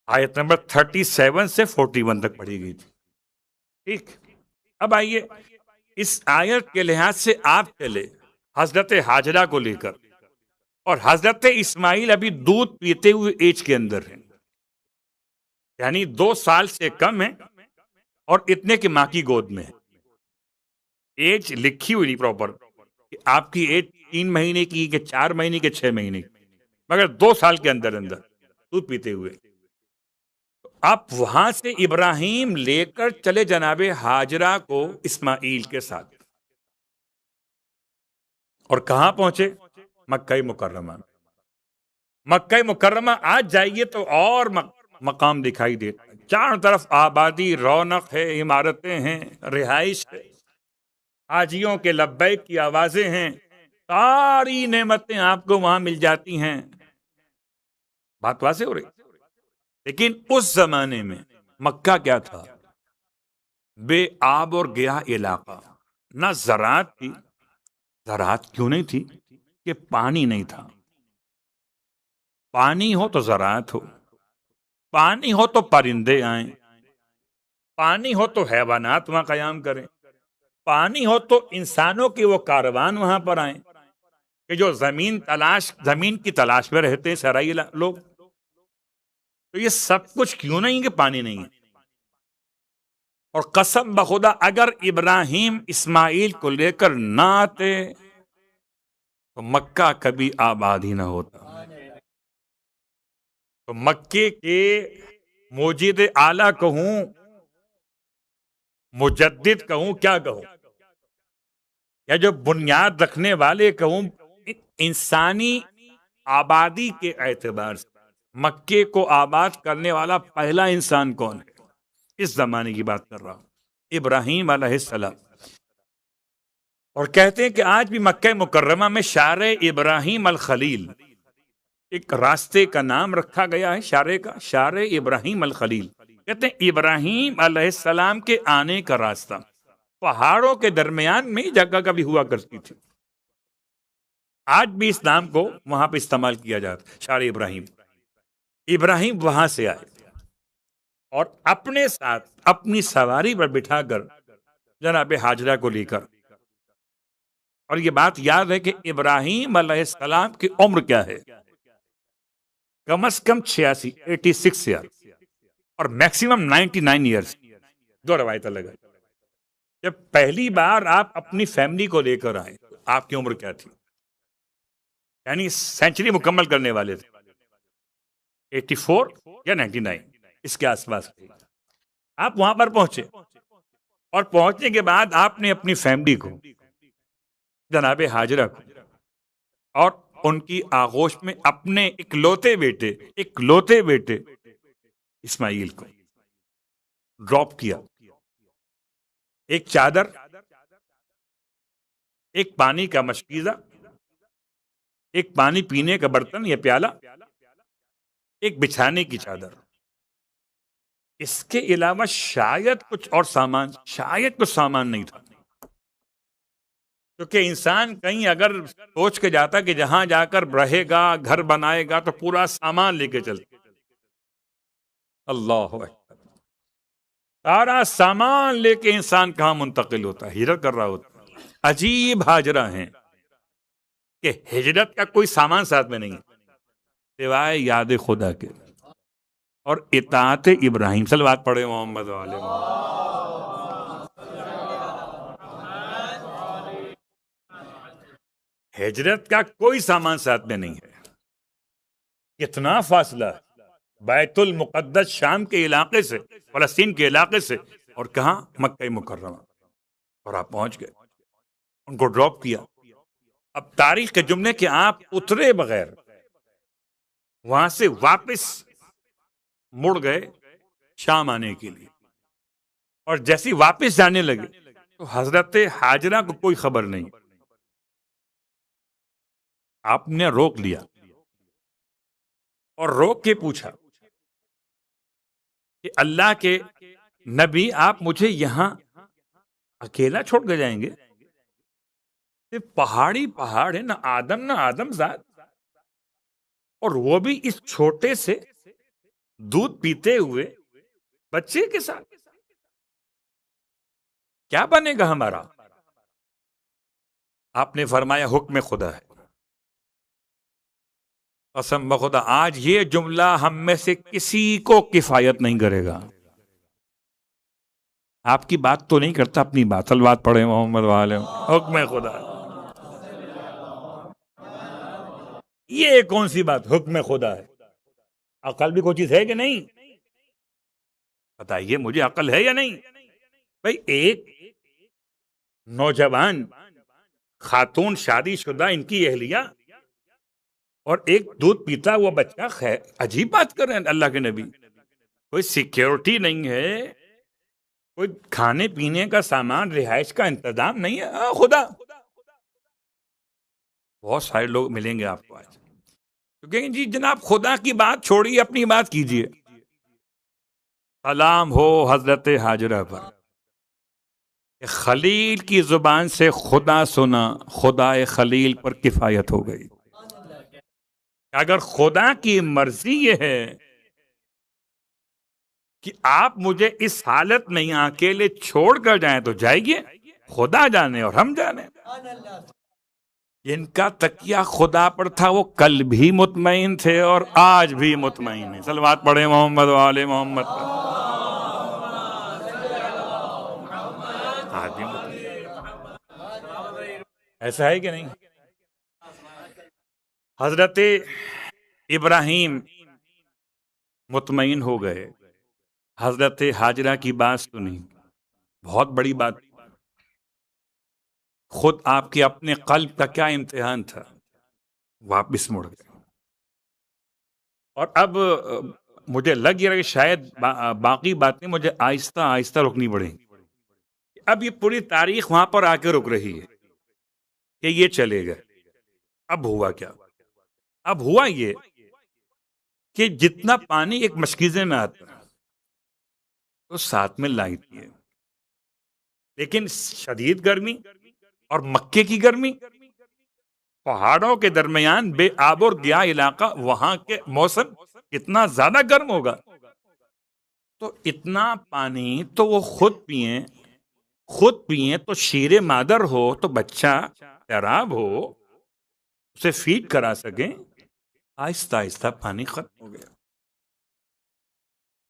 آیت نمبر 37 سے 41 تک پڑھی گئی تھی، ٹھیک؟ اب آئیے اس آیت کے لحاظ سے آپ چلے حضرت حاجرہ کو لے کر، اور حضرت اسماعیل ابھی دودھ پیتے ہوئے ایج کے اندر ہیں، یعنی 2 سال سے کم ہے، اور اتنے کی ماں کی گود میں ہے۔ ایج لکھی ہوئی نہیں پراپر کہ آپ کی ایج 3 مہینے کی کہ 4 مہینے کے 6 مہینے کی، مگر 2 سال کے اندر اندر دودھ پیتے ہوئے۔ آپ وہاں سے ابراہیم لے کر چلے جناب حاجرہ کو اسماعیل کے ساتھ، اور کہاں پہنچے؟ مکہ مکرمہ۔ مکہ مکرمہ آج جائیے تو اور مقام دکھائی دیتا ہے، چاروں طرف آبادی، رونق ہے، عمارتیں ہیں، رہائش ہے، حاجیوں کے لبیک کی آوازیں ہیں، ساری نعمتیں آپ کو وہاں مل جاتی ہیں۔ بات واضح ہو رہی؟ لیکن اس زمانے میں مکہ کیا تھا؟ بے آب اور گیا علاقہ، نہ زراعت تھی۔ زراعت کیوں نہیں تھی؟ کہ پانی نہیں تھا۔ پانی ہو تو زراعت ہو، پانی ہو تو پرندے آئیں، پانی ہو تو حیوانات وہاں قیام کریں، پانی ہو تو انسانوں کے وہ کاروان وہاں پر آئیں کہ جو زمین کی تلاش میں رہتے ہیں سرائی لوگ۔ تو یہ سب کچھ کیوں نہیں کہ پانی نہیں ہے؟ اور قسم بخدا اگر ابراہیم اسماعیل کو لے کر نہ آتے تو مکہ کبھی آباد ہی نہ ہوتا۔ تو مکے کے موجد اعلیٰ کہوں، مجدد کہوں، کیا کہوں، یا جو بنیاد رکھنے والے کہوں، انسانی آبادی کے اعتبار سے مکے کو آباد کرنے والا پہلا انسان کون ہے؟ اس زمانے کی بات کر رہا ہوں، ابراہیم علیہ السلام۔ اور کہتے ہیں کہ آج بھی مکہ مکرمہ میں شارع ابراہیم الخلیل، ایک راستے کا نام رکھا گیا ہے شارع کا، شارع ابراہیم الخلیل۔ کہتے ہیں ابراہیم علیہ السلام کے آنے کا راستہ پہاڑوں کے درمیان میں جگہ کبھی ہوا کرتی تھی۔ آج بھی اس نام کو وہاں پہ استعمال کیا جاتا ہے، شارع ابراہیم۔ ابراہیم وہاں سے آئے اور اپنے ساتھ اپنی سواری پر بٹھا کر جناب حاجرہ کو لے کر، اور یہ بات یاد ہے کہ ابراہیم علیہ السلام کی عمر کیا ہے؟ کم از کم 86 ایئر اور میکسیمم 99 ایئرز، 2 روایتیں لگا۔ جب پہلی بار آپ اپنی فیملی کو لے کر آئے، آپ کی عمر کیا تھی؟ یعنی سینچری مکمل کرنے والے تھے، 84 یا 99 اس کے آس پاس. آپ وہاں پر پہنچے اور پہنچنے کے بعد آپ نے اپنی فیملی کو، جناب ہاجرہ کو اور ان کی آغوش میں اپنے اکلوتے بیٹے اسماعیل کو ڈراپ کیا. ایک چادر، ایک پانی کا مشکیزہ، ایک پانی پینے کا برتن یا پیالہ، ایک بچھانے کی چادر. اس کے علاوہ شاید کچھ سامان نہیں تھا. کیونکہ انسان کہیں اگر سوچ کے جاتا کہ جہاں جا کر رہے گا، گھر بنائے گا، تو پورا سامان لے کے چلتا. اللہ اکبر، سارا سامان لے کے انسان کہاں منتقل ہوتا ہے؟ ہجرت کر رہا ہوتا. عجیب ہاجرہ ہیں کہ ہجرت کا کوئی سامان ساتھ میں نہیں ہے سوائے یاد خدا کے اور اطاعت ابراہیم. صلوات پڑھے محمد والے محمد. ہجرت کا کوئی سامان ساتھ میں نہیں ہے. کتنا فاصلہ بیت المقدس شام کے علاقے سے، فلسطین کے علاقے سے، اور کہاں؟ مکہ مکرمہ. اور آپ پہنچ گئے، ان کو ڈراپ کیا. اب تاریخ کے جملے کہ آپ اترے بغیر وہاں سے واپس مڑ گئے شام آنے کے لیے، اور جیسی واپس جانے لگے تو حضرت ہاجرہ کو کوئی خبر نہیں. آپ نے روک لیا اور روک کے پوچھا کہ اللہ کے نبی، آپ مجھے یہاں اکیلا چھوڑ کے جائیں گے؟ پہاڑی پہاڑ ہے، نہ آدم ذات، اور وہ بھی اس چھوٹے سے دودھ پیتے ہوئے بچے کے ساتھ. کیا بنے گا ہمارا؟ آپ نے فرمایا حکم خدا ہے. قسم بخدا آج یہ جملہ ہم میں سے کسی کو کفایت نہیں کرے گا. آپ کی بات تو نہیں کرتا، اپنی بات. صلوات پڑھے محمد والے. حکم خدا. یہ کون سی بات؟ حکم خدا ہے. عقل بھی کوئی چیز ہے کہ نہیں؟ بتائیے مجھے، عقل ہے یا نہیں؟ بھئی ایک نوجوان خاتون شادی شدہ، ان کی اہلیہ، اور ایک دودھ پیتا ہوا بچہ. عجیب بات کر رہے ہیں اللہ کے نبی. کوئی سیکیورٹی نہیں ہے، کوئی کھانے پینے کا سامان، رہائش کا انتظام نہیں ہے. خدا، بہت سارے لوگ ملیں گے آپ کو آج، کیونکہ جی جناب خدا کی بات چھوڑیے، اپنی بات کیجیے. سلام ہو حضرت ہاجرہ پر. خلیل کی زبان سے خدا سنا، خدا خلیل پر کفایت ہو گئی. اگر خدا کی مرضی یہ ہے کہ آپ مجھے اس حالت میں یہاں اکیلے چھوڑ کر جائیں تو جائیے، خدا جانے اور ہم جانے. ان کا تکیہ خدا پر تھا، وہ کل بھی مطمئن تھے اور آج بھی مطمئن ہیں. صلوات پڑھے محمد والے محمد پر. آج بھی مطمئن. ایسا ہے کہ نہیں؟ حضرت ابراہیم مطمئن ہو گئے، حضرت ہاجرہ کی بات سنی. بہت بڑی بات. خود آپ کے اپنے قلب کا کیا امتحان تھا. واپس مڑ گئے. اور اب مجھے لگ رہا ہے کہ شاید باقی باتیں مجھے آہستہ آہستہ رکنی پڑیں. اب یہ پوری تاریخ وہاں پر آ کے رک رہی ہے کہ یہ چلے گئے. اب ہوا کیا؟ اب ہوا یہ کہ جتنا پانی ایک مشکیزے میں آتا ہے تو ساتھ میں لائی تھی، لیکن شدید گرمی اور مکے کی گرمی، پہاڑوں کے درمیان بے آب اور گیا علاقہ، وہاں کے موسم اتنا زیادہ گرم ہوگا تو اتنا پانی تو وہ خود پئیں تو شیر مادر ہو تو بچہ سیراب ہو، اسے فیڈ کرا سکیں. آہستہ آہستہ پانی ختم ہو گیا.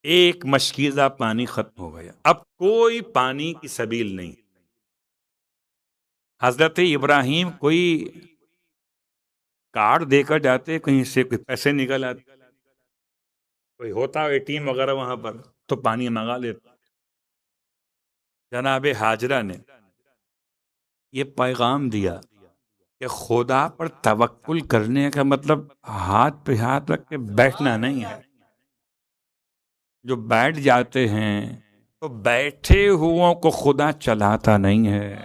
ایک مشکیزہ پانی ختم ہو گیا. اب کوئی پانی کی سبیل نہیں. حضرت ابراہیم کوئی کارڈ دے کر جاتے، کہیں سے کوئی پیسے نکل آتے، کوئی ہوتا ATM وغیرہ وہاں پر تو پانی منگا لیتا. جناب ہاجرہ نے یہ پیغام دیا کہ خدا پر توکل کرنے کا مطلب ہاتھ پہ ہاتھ رکھ کے بیٹھنا نہیں ہے. جو بیٹھ جاتے ہیں تو بیٹھے ہوئوں کو خدا چلاتا نہیں ہے،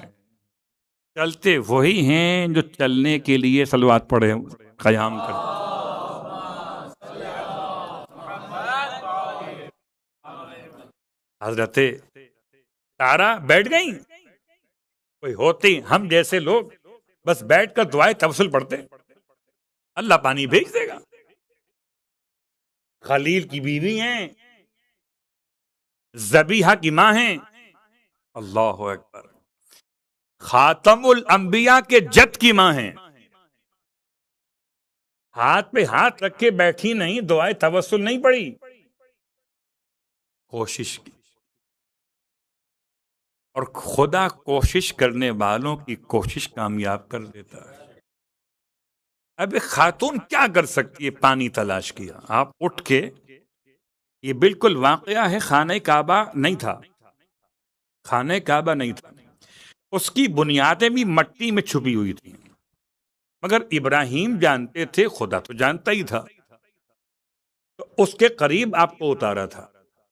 چلتے وہی ہیں جو چلنے کے لیے صلوات پڑھے قیام کرتے. حضرت تارا بیٹھ گئیں، کوئی ہوتی ہم جیسے لوگ بس بیٹھ کر دعائے توسل پڑھتے، اللہ پانی بھیج دے گا. خلیل کی بیوی ہیں، ذبیحہ کی ماں ہیں، اللہ اکبر، خاتم الانبیاء کے جد کی ماں ہیں، ہاتھ پہ ہاتھ رکھ کے بیٹھی نہیں، دعائے توسل نہیں پڑی، کوشش کی. اور خدا کوشش کرنے والوں کی کوشش کامیاب کر دیتا ہے. اب ایک خاتون کیا کر سکتی ہے؟ پانی تلاش کیا، آپ اٹھ کے، یہ بالکل واقعہ ہے، خانہ کعبہ نہیں تھا، خانہ کعبہ نہیں تھا، اس کی بنیادیں بھی مٹی میں چھپی ہوئی تھیں، مگر ابراہیم جانتے تھے، خدا تو جانتا ہی تھا، تو اس کے قریب آپ کو اتارا تھا.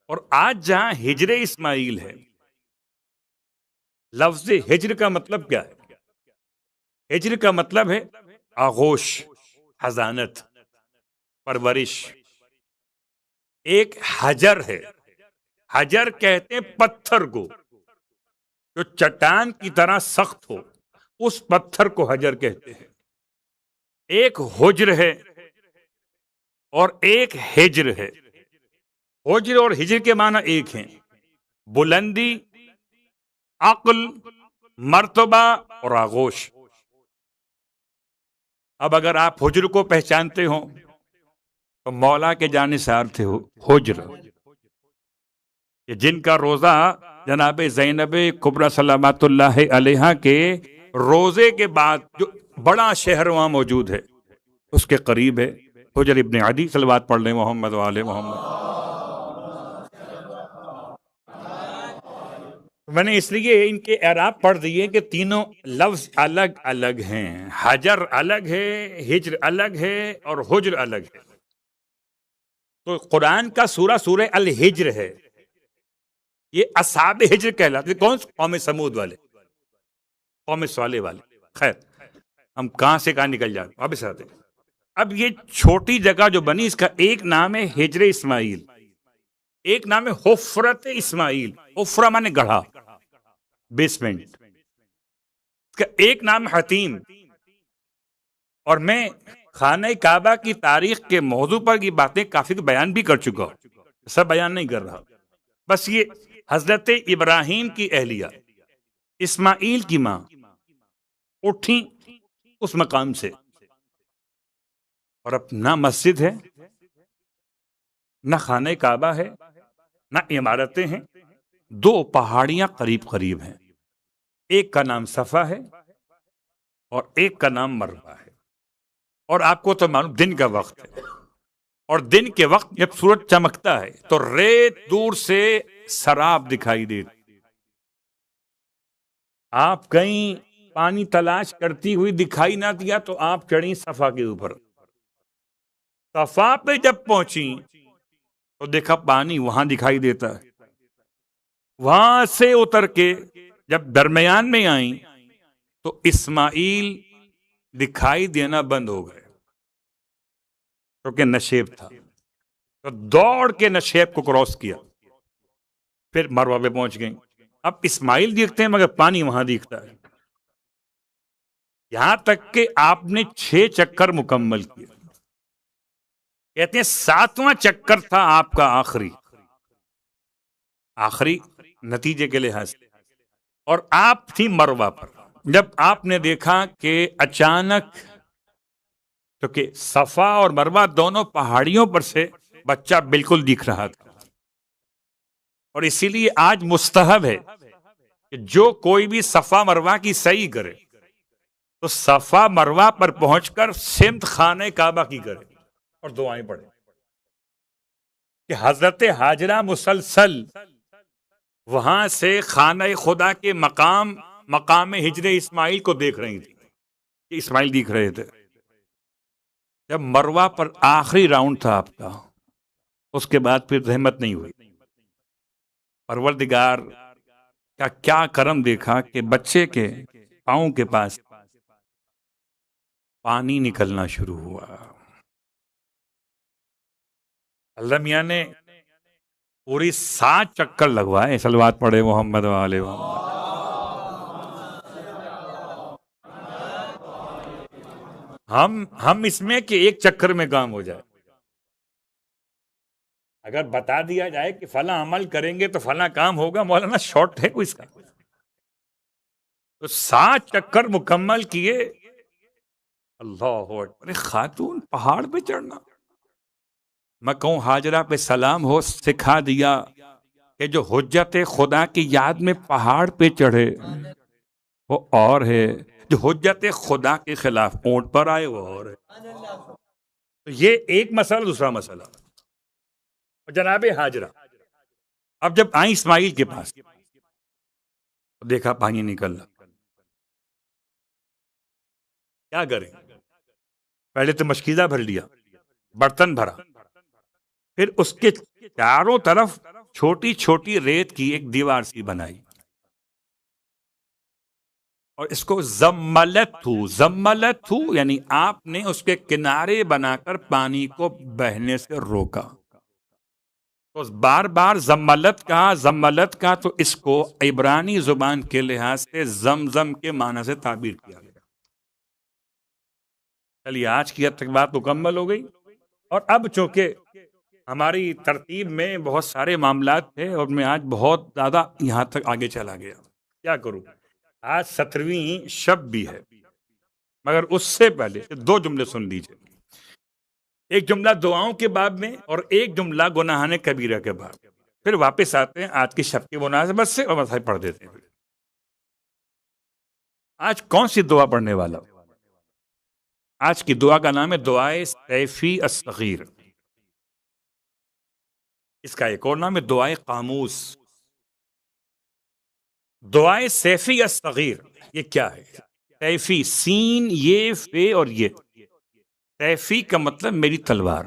اور آج جہاں ہجر اسماعیل ہے، لفظ ہجر کا مطلب کیا ہے؟ ہجر کا مطلب ہے آغوش، حضانت، پرورش. ایک حجر ہے، حجر کہتے ہیں پتھر کو جو چٹان کی طرح سخت ہو، اس پتھر کو حجر کہتے ہیں. ایک حجر ہے اور ایک ہجر ہے. حجر اور ہجر کے معنی ایک ہیں، بلندی، عقل، مرتبہ اور آغوش. اب اگر آپ حجر کو پہچانتے ہو تو مولا کے جانثار تھے حجر، جن کا روزہ جناب زینب کبریٰ سلامت اللہ علیہا کے روزے کے بعد جو بڑا شہر وہاں موجود ہے اس کے قریب ہے، حجر ابن عدی. صلوات پڑھ لیں محمد وآل محمد. میں نے اس لیے ان کے اعراب پڑھ دیے کہ تینوں لفظ الگ الگ ہیں، حجر الگ ہے، ہجر الگ ہے اور حجر الگ ہے. تو قرآن کا سورہ الحجر ہے، یہ اصحاب ہجر کہلاتے. کون؟ قوم سمود والے، قوم صالح والے. خیر، ہم کہاں سے کہاں نکل جاتے ہیں، واپس آتے ہیں. اب یہ چھوٹی جگہ جو بنی، اس کا ایک نام ہے ہجر اسماعیل، ایک نام ہے حفرت اسماعیل. حفرہ مانے گڑھا، بیسمنٹ. اس کا ایک نام حتیم. اور میں خانہ کعبہ کی تاریخ کے موضوع پر کی باتیں کافی بیان بھی کر چکا ہوں، سب بیان نہیں کر رہا. بس یہ حضرت ابراہیم کی اہلیہ، اسماعیل کی ماں اٹھیں اس مقام سے، اور اب نہ مسجد ہے، نہ خانہ کعبہ ہے، نہ عمارتیں ہیں، دو پہاڑیاں قریب قریب ہیں. ایک کا نام صفا ہے اور ایک کا نام مروہ ہے. اور آپ کو تو معلوم دن کا وقت ہے، اور دن کے وقت جب سورج چمکتا ہے تو ریت دور سے سراب دکھائی دیتی. آپ کہیں پانی تلاش کرتی ہوئی دکھائی نہ دیا تو آپ چڑھی صفا کے اوپر. صفا پہ جب پہنچی تو دیکھا پانی وہاں دکھائی دیتا ہے. وہاں سے اتر کے جب درمیان میں آئیں تو اسماعیل دکھائی دینا بند ہو گئے کیونکہ نشیب تھا. تو دوڑ کے نشیب کو کراس کیا، پھر مروہ پہ پہنچ گئیں. اب اسماعیل دیکھتے ہیں مگر پانی وہاں دیکھتا ہے. یہاں تک کہ آپ نے 6 چکر مکمل کیے. کہتے ہیں 7واں چکر تھا آپ کا آخری نتیجے کے لحاظ سے، اور آپ تھی مروہ پر. جب آپ نے دیکھا کہ اچانک، کیونکہ صفا اور مروہ دونوں پہاڑیوں پر سے بچہ بالکل دکھ رہا تھا، اور اسی لیے آج مستحب ہے کہ جو کوئی بھی صفا مروہ کی سعی کرے تو صفا مروہ پر پہنچ کر سمت خانہ کعبہ کی کرے اور دعائیں پڑھے کہ حضرت ہاجرہ مسلسل وہاں سے خانہ خدا کے مقام ہجر اسماعیل کو دیکھ رہی تھی کہ اسماعیل دیکھ رہے تھے. جب مروہ پر آخری راؤنڈ تھا آپ کا، اس کے بعد پھر رحمت نہیں ہوئی. پروردگار کا کیا کرم دیکھا کہ بچے کے پاؤں کے پاس پانی نکلنا شروع ہوا. اللہ میاں نے پوری 7 چکر لگوائے. صلوات پڑھے محمد وآلہ محمد. ہم اس میں کہ ایک چکر میں کام ہو جائے. اگر بتا دیا جائے کہ فلاں عمل کریں گے تو فلاں کام ہوگا، مولانا شارٹ ہے کوئی اس کا. تو 7 چکر مکمل کیے. اللہ اکبر. خاتون پہاڑ پہ چڑھنا، میں کہوں حاجرہ پہ سلام ہو، سکھا دیا کہ جو حجت خدا کی یاد میں پہاڑ پہ چڑھے وہ اور ہے، جو حجت خدا کے خلاف اونٹ پر آئے وہ اور ہے. تو یہ ایک مسئلہ. دوسرا مسئلہ، جناب ہاجرہ اب جب آئیں اسماعیل کے پاس، دیکھا پانی نکل رہا. کیا کریں؟ پہلے تو مشکیزہ بھر لیا، برتن بھرا، پھر اس کے چاروں طرف چھوٹی چھوٹی ریت کی ایک دیوار سی بنائی اور اس کو زملت یعنی آپ نے اس کے کنارے بنا کر پانی کو بہنے سے روکا. تو بار بار زملت کا تو اس کو عبرانی زبان کے لحاظ سے زمزم کے معنی سے تعبیر کیا گیا. چلیے آج کی حد تک بات مکمل ہو گئی. اور اب چونکہ ہماری ترتیب میں بہت سارے معاملات تھے اور میں آج بہت زیادہ یہاں تک آگے چلا گیا، کیا کروں. آج 17ویں شب بھی ہے، مگر اس سے پہلے 2 جملے سن لیجئے. ایک جملہ دعاؤں کے باب میں اور ایک جملہ گناہان کبیرہ کے باب. پھر واپس آتے ہیں آج کی شب کی مناسبت سے اور مسائل پڑھ دیتے ہیں. آج کون سی دعا پڑھنے والا؟ آج کی دعا کا نام ہے دعائے سیفی الصغیر. اس کا ایک اور نام ہے دعائے قاموس. دعائے سیفی الصغیر یہ کیا ہے؟ سیفی، سین یہ فے اور یہ. سیفی کا مطلب میری تلوار،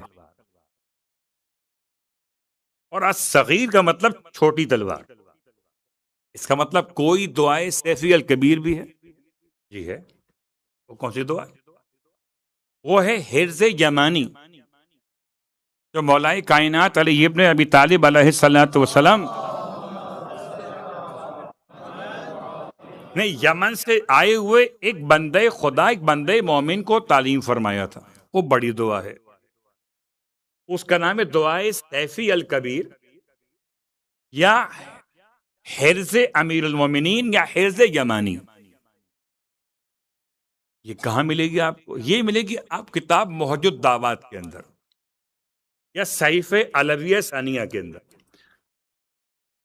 اور الصغیر کا مطلب چھوٹی تلوار. اس کا مطلب کوئی دعائے سیفی الکبیر بھی ہے. جی ہے. وہ کون سی دعا ہے؟ وہ ہے حرز یمانی، جو مولا کائنات علی ابن ابی طالب علیہ الصلوۃ والسلام نے یمن سے آئے ہوئے ایک بندے خدا، ایک بندے مومن کو تعلیم فرمایا تھا. وہ بڑی دعا ہے. اس کا نام ہے دعائے سیفی الکبیر یا حرز امیر المومنین یا حرز یمانی. یہ کہاں ملے گی آپ کو؟ یہ ملے گی آپ کتاب محج الدعوات کے اندر یا صحیفہ علویہ ثانیہ کے اندر.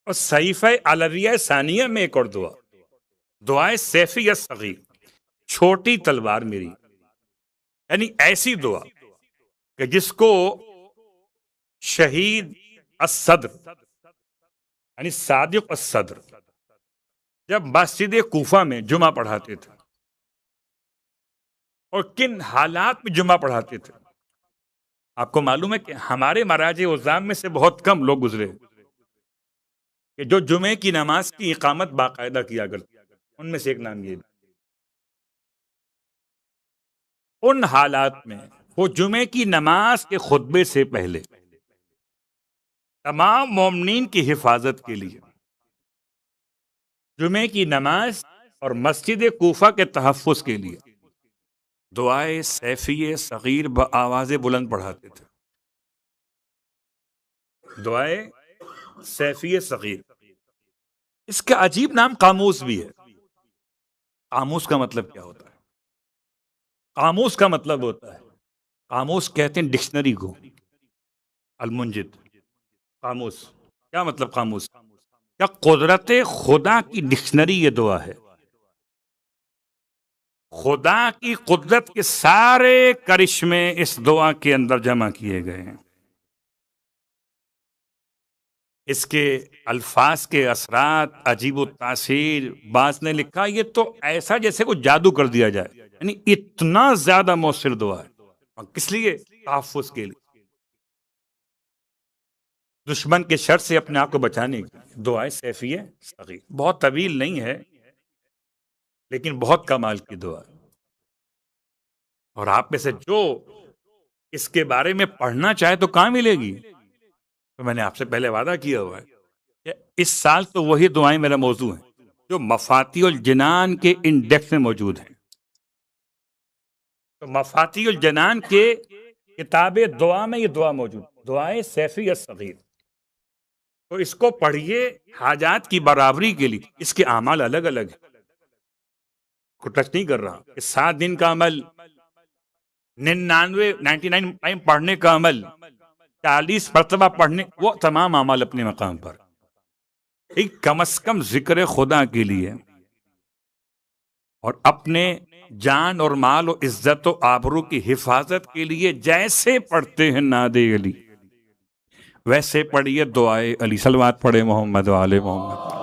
اور صحیفہ علویہ ثانیہ میں ایک اور دعا، دعائے سیفی الصغیر، چھوٹی تلوار میری. یعنی ایسی دعا کہ جس کو شہید الصدر یعنی صادق الصدر جب مسجد کوفہ میں جمعہ پڑھاتے تھے، اور کن حالات میں جمعہ پڑھاتے تھے. آپ کو معلوم ہے کہ ہمارے مراجع عظام میں سے بہت کم لوگ گزرے کہ جو جمعے کی نماز کی اقامت باقاعدہ کیا کرتے. ان میں سے ایک نام یہ. ان حالات میں وہ جمعے کی نماز کے خطبے سے پہلے تمام مومنین کی حفاظت کے لیے جمعے کی نماز اور مسجد کوفہ کے تحفظ کے لیے دعائے سیفی صغیر بآواز بلند پڑھاتے تھے. دعائے سیفی صغیر، اس کا عجیب نام قاموس بھی ہے. قاموس کا مطلب کیا ہوتا ہے؟ قاموس کا مطلب ہوتا ہے، قاموس کہتے ہیں ڈکشنری کو، المنجد. قاموس کیا مطلب؟ قاموس کیا قدرت خدا کی ڈکشنری یہ دعا ہے. خدا کی قدرت کے سارے کرشمے اس دعا کے اندر جمع کیے گئے ہیں. اس کے الفاظ کے اثرات عجیب و تاثیر. بعض نے لکھا یہ تو ایسا جیسے کوئی جادو کر دیا جائے، یعنی اتنا زیادہ مؤثر دعا ہے. اور کس لیے؟ تحفظ کے لیے، دشمن کے شر سے اپنے آپ کو بچانے کی. دعائے سیفیہ صغیر بہت طویل نہیں ہے لیکن بہت کمال کی دعا ہے. اور آپ میں سے جو اس کے بارے میں پڑھنا چاہے تو کہاں ملے گی؟ تو میں نے آپ سے پہلے وعدہ کیا ہوا ہے کہ اس سال تو وہی دعائیں میرا موضوع ہیں جو مفاتیح الجنان کے انڈیکس میں موجود ہیں. تو مفاتیح الجنان کے کتاب دعا میں یہ دعا موجود، دعائے سیفی الصغیر. تو اس کو پڑھیے حاجات کی برابری کے لیے. اس کے اعمال الگ الگ ہیں، کو ٹچ نہیں کر رہا کہ 7 دن کا عمل، 99 ٹائم پڑھنے کا عمل، 40 مرتبہ پڑھنے، وہ تمام اعمال اپنے مقام پر. ایک کم از کم ذکر خدا کے لیے اور اپنے جان اور مال و عزت و آبرو کی حفاظت کے لیے جیسے پڑھتے ہیں ناد علی ویسے پڑھیے دعائے علی. صلوات پڑھے محمد و آل محمد.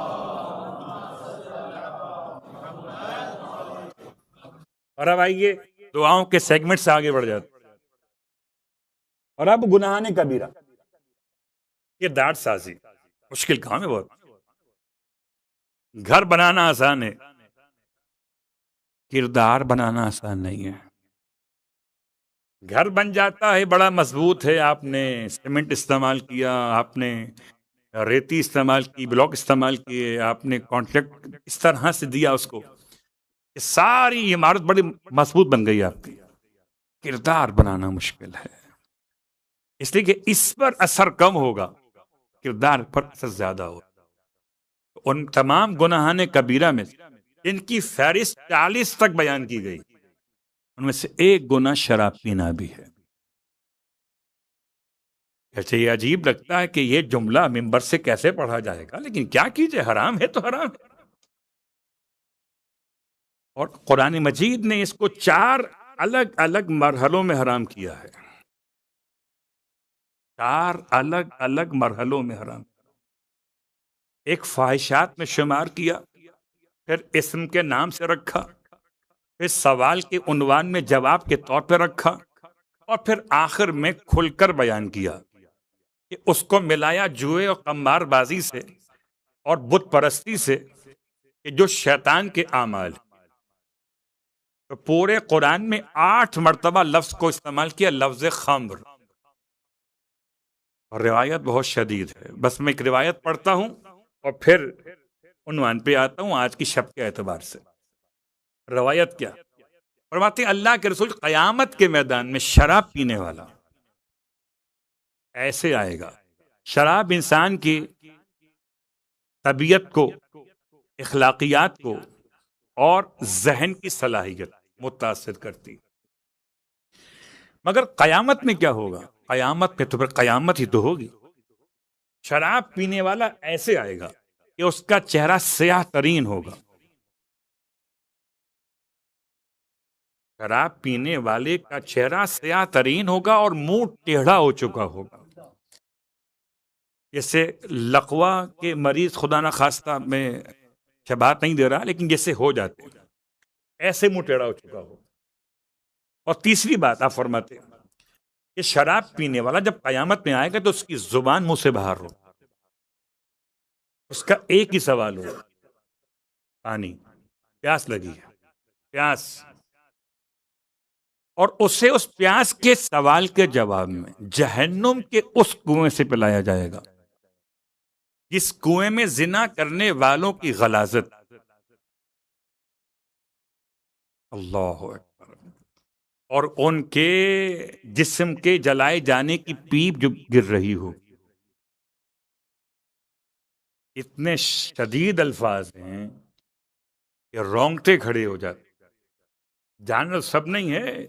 اور اب آئیے دعاؤں کے سیگمنٹ سے آگے بڑھ جاتے. اور اب گناہان کبیرہ، یہ داڑھ سازی مشکل کام ہے بہت. گھر بنانا آسان ہے، کردار بنانا آسان نہیں ہے. گھر بن جاتا ہے بڑا مضبوط ہے، آپ نے سیمنٹ استعمال کیا، آپ نے ریتی استعمال کی، بلاک استعمال کیے، آپ نے کانٹریکٹ اس طرح سے دیا اس کو کہ ساری عمارت بڑی مضبوط بن گئی آپ کی. کردار بنانا مشکل ہے، اس لیے کہ اس پر اثر کم ہوگا، کردار پر اثر زیادہ ہوگا. ان تمام گناہان کبیرہ میں ان کی فہرست 40 تک بیان کی گئی، ان میں سے ایک گناہ شراب پینا بھی ہے. ایسے یہ عجیب لگتا ہے کہ یہ جملہ ممبر سے کیسے پڑھا جائے گا، لیکن کیا کیجئے، حرام ہے تو حرام ہے. اور قرآن مجید نے اس کو 4 الگ الگ مرحلوں میں حرام کیا ہے. 4 الگ الگ مرحلوں میں حرام. ایک فاحشات میں شمار کیا، پھر اسم کے نام سے رکھا، پھر سوال کے عنوان میں جواب کے طور پہ رکھا، اور پھر آخر میں کھل کر بیان کیا کہ اس کو ملایا جوئے اور قمار بازی سے اور بت پرستی سے، کہ جو شیطان کے اعمال. تو پورے قرآن میں 8 مرتبہ لفظ کو استعمال کیا، لفظ خمر. اور روایت بہت شدید ہے. بس میں ایک روایت پڑھتا ہوں اور پھر عنوان پہ آتا ہوں آج کی شب کے اعتبار سے. روایت کیا فرماتے ہیں؟ اللہ کے رسول قیامت کے میدان میں شراب پینے والا ایسے آئے گا. شراب انسان کی طبیعت کو، اخلاقیات کو اور ذہن کی صلاحیت متاثر کرتی. مگر قیامت میں کیا ہوگا؟ قیامت میں تو پھر قیامت ہی تو ہوگی. شراب پینے والا ایسے آئے گا کہ اس کا چہرہ سیاہ ترین ہوگا. شراب پینے والے کا چہرہ سیاہ ترین ہوگا اور منہ ٹیڑھا ہو چکا ہوگا. جیسے لقوا کے مریض، خدا نہ خواستہ میں شباہت نہیں دے رہا لیکن جیسے ہو جاتے ہیں، ایسے منہ ٹیڑھا ہو چکا ہوگا. اور تیسری بات آپ فرماتے ہیں کہ شراب پینے والا جب قیامت میں آئے گا تو اس کی زبان منہ سے باہر ہو، اس کا ایک ہی سوال ہو، پانی، پیاس لگی ہے، پیاس. اور اسے اس پیاس کے سوال کے جواب میں جہنم کے اس کنویں سے پلایا جائے گا جس کنویں میں زنا کرنے والوں کی غلاظت. اللہ اکبر. اور ان کے جسم کے جلائے جانے کی پیپ جو گر رہی ہو. اتنے شدید الفاظ ہیں کہ رونگٹے کھڑے ہو جاتے. جانور سب نہیں ہے.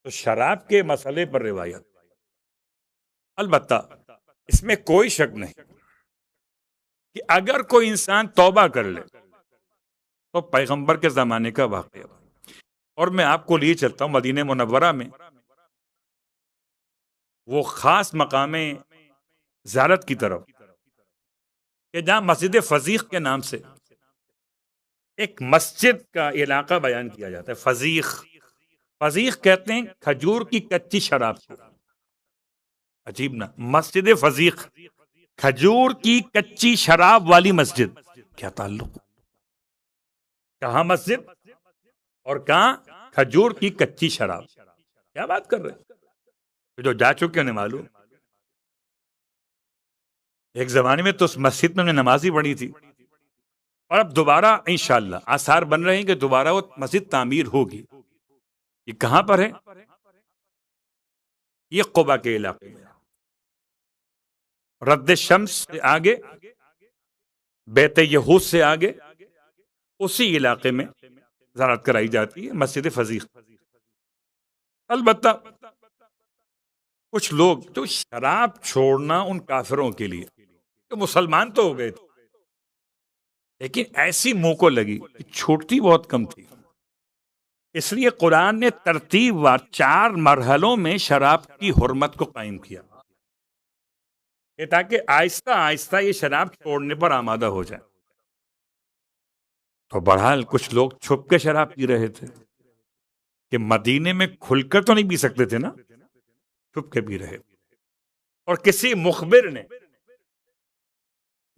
تو شراب کے مسئلے پر روایت، البتہ اس میں کوئی شک نہیں کہ اگر کوئی انسان توبہ کر لے تو پیغمبر کے زمانے کا واقعہ اور میں آپ کو لیے چلتا ہوں مدینہ منورہ میں وہ خاص مقام زیارت کی طرف کہ جہاں مسجد فضیق کے نام سے ایک مسجد کا علاقہ بیان کیا جاتا ہے. فضیق، فضیق کہتے ہیں کھجور کی کچی شراب کو. عجیب نا، مسجد فضیق، کھجور کی کچی شراب والی مسجد. کیا تعلق؟ کہاں مسجد اور کہاں کھجور کی کچی شراب؟ کیا بات کر رہے ہیں؟ جو جا چکے انہیں معلوم. ایک زمانے میں تو اس مسجد میں نے نماز ہی پڑھی تھی، اور اب دوبارہ انشاءاللہ آثار بن رہے ہیں کہ دوبارہ وہ مسجد تعمیر ہوگی. یہ کہاں پر ہے؟ یہ قبا کے علاقے میں، رد شمس سے آگے، بیت یہود سے آگے، اسی علاقے میں زیارت کرائی جاتی ہے، مسجد فضیق. البتہ کچھ لوگ تو شراب چھوڑنا ان کافروں کے لیے، تو مسلمان تو ہو گئے تھے لیکن ایسی منہ کو لگی کہ چھوٹتی بہت کم تھی. اس لیے قرآن نے ترتیب وار 4 مرحلوں میں شراب کی حرمت کو قائم کیا کہ تاکہ آہستہ آہستہ یہ شراب چھوڑنے پر آمادہ ہو جائے. تو بہرحال کچھ لوگ چھپ کے شراب پی رہے تھے کہ مدینے میں کھل کر تو نہیں پی سکتے تھے نا، چھپ کے پی رہے. اور کسی مخبر نے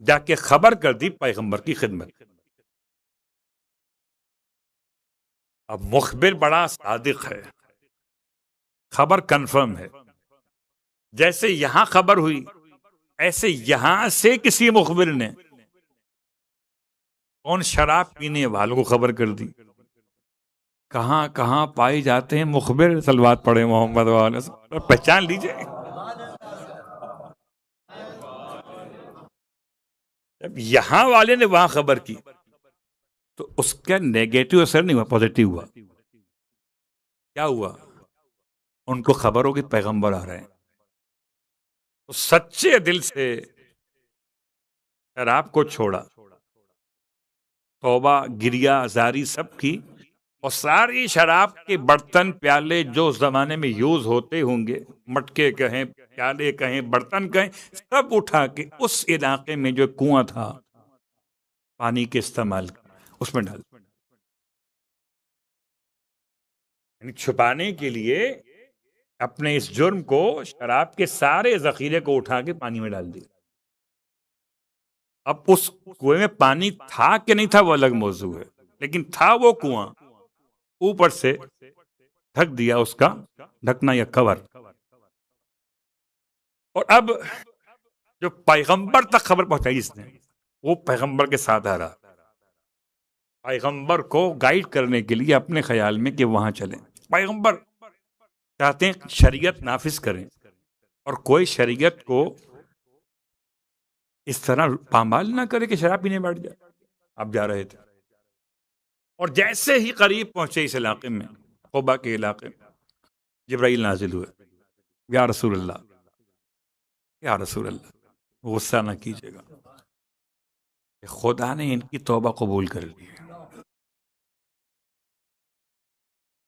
جا کے خبر کر دی پیغمبر کی خدمت. اب مخبر بڑا صادق ہے، خبر کنفرم ہے. جیسے یہاں خبر ہوئی ایسے یہاں سے کسی مخبر نے ان شراب پینے والوں کو خبر کر دی. کہاں کہاں پائے جاتے ہیں مخبر؟ صلوات پڑھے محمد والے، پہچان لیجئے. جب یہاں والے نے وہاں خبر کی تو اس کا نیگیٹو اثر نہیں ہوا، پازیٹیو ہوا. کیا ہوا؟ ان کو خبر ہو کہ پیغمبر آ رہے ہیں، تو سچے دل سے شراب کو چھوڑا، توبہ گریہ زاری سب کی، اور ساری شراب کے برتن پیالے جو زمانے میں یوز ہوتے ہوں گے، مٹکے کہیں، پیالے کہیں، برتن کہیں، سب اٹھا کے اس علاقے میں جو کنواں تھا پانی کے استعمال اس میں ڈال. یعنی چھپانے کے لیے اپنے اس جرم کو، شراب کے سارے ذخیرے کو اٹھا کے پانی میں ڈال دیا. اب اس کنویں میں پانی تھا کہ نہیں تھا وہ الگ موضوع ہے، لیکن تھا وہ کنواں، اوپر سے ڈھک دیا اس کا ڈھکنا یا کور. اور اب جو پیغمبر تک خبر پہنچائی اس نے، وہ پیغمبر کے ساتھ آ رہا، پیغمبر کو گائیڈ کرنے کے لیے اپنے خیال میں کہ وہاں چلیں. پیغمبر چاہتے ہیں شریعت نافذ کریں اور کوئی شریعت کو اس طرح پامال نہ کرے کہ شراب پینے بیٹھ جائے. آپ جا رہے تھے اور جیسے ہی قریب پہنچے اس علاقے میں، قبا کے علاقے میں، جبرائیل نازل ہوئے. یا رسول اللہ، یا رسول اللہ، غصہ نہ کیجیے گا، خدا نے ان کی توبہ قبول کر لی.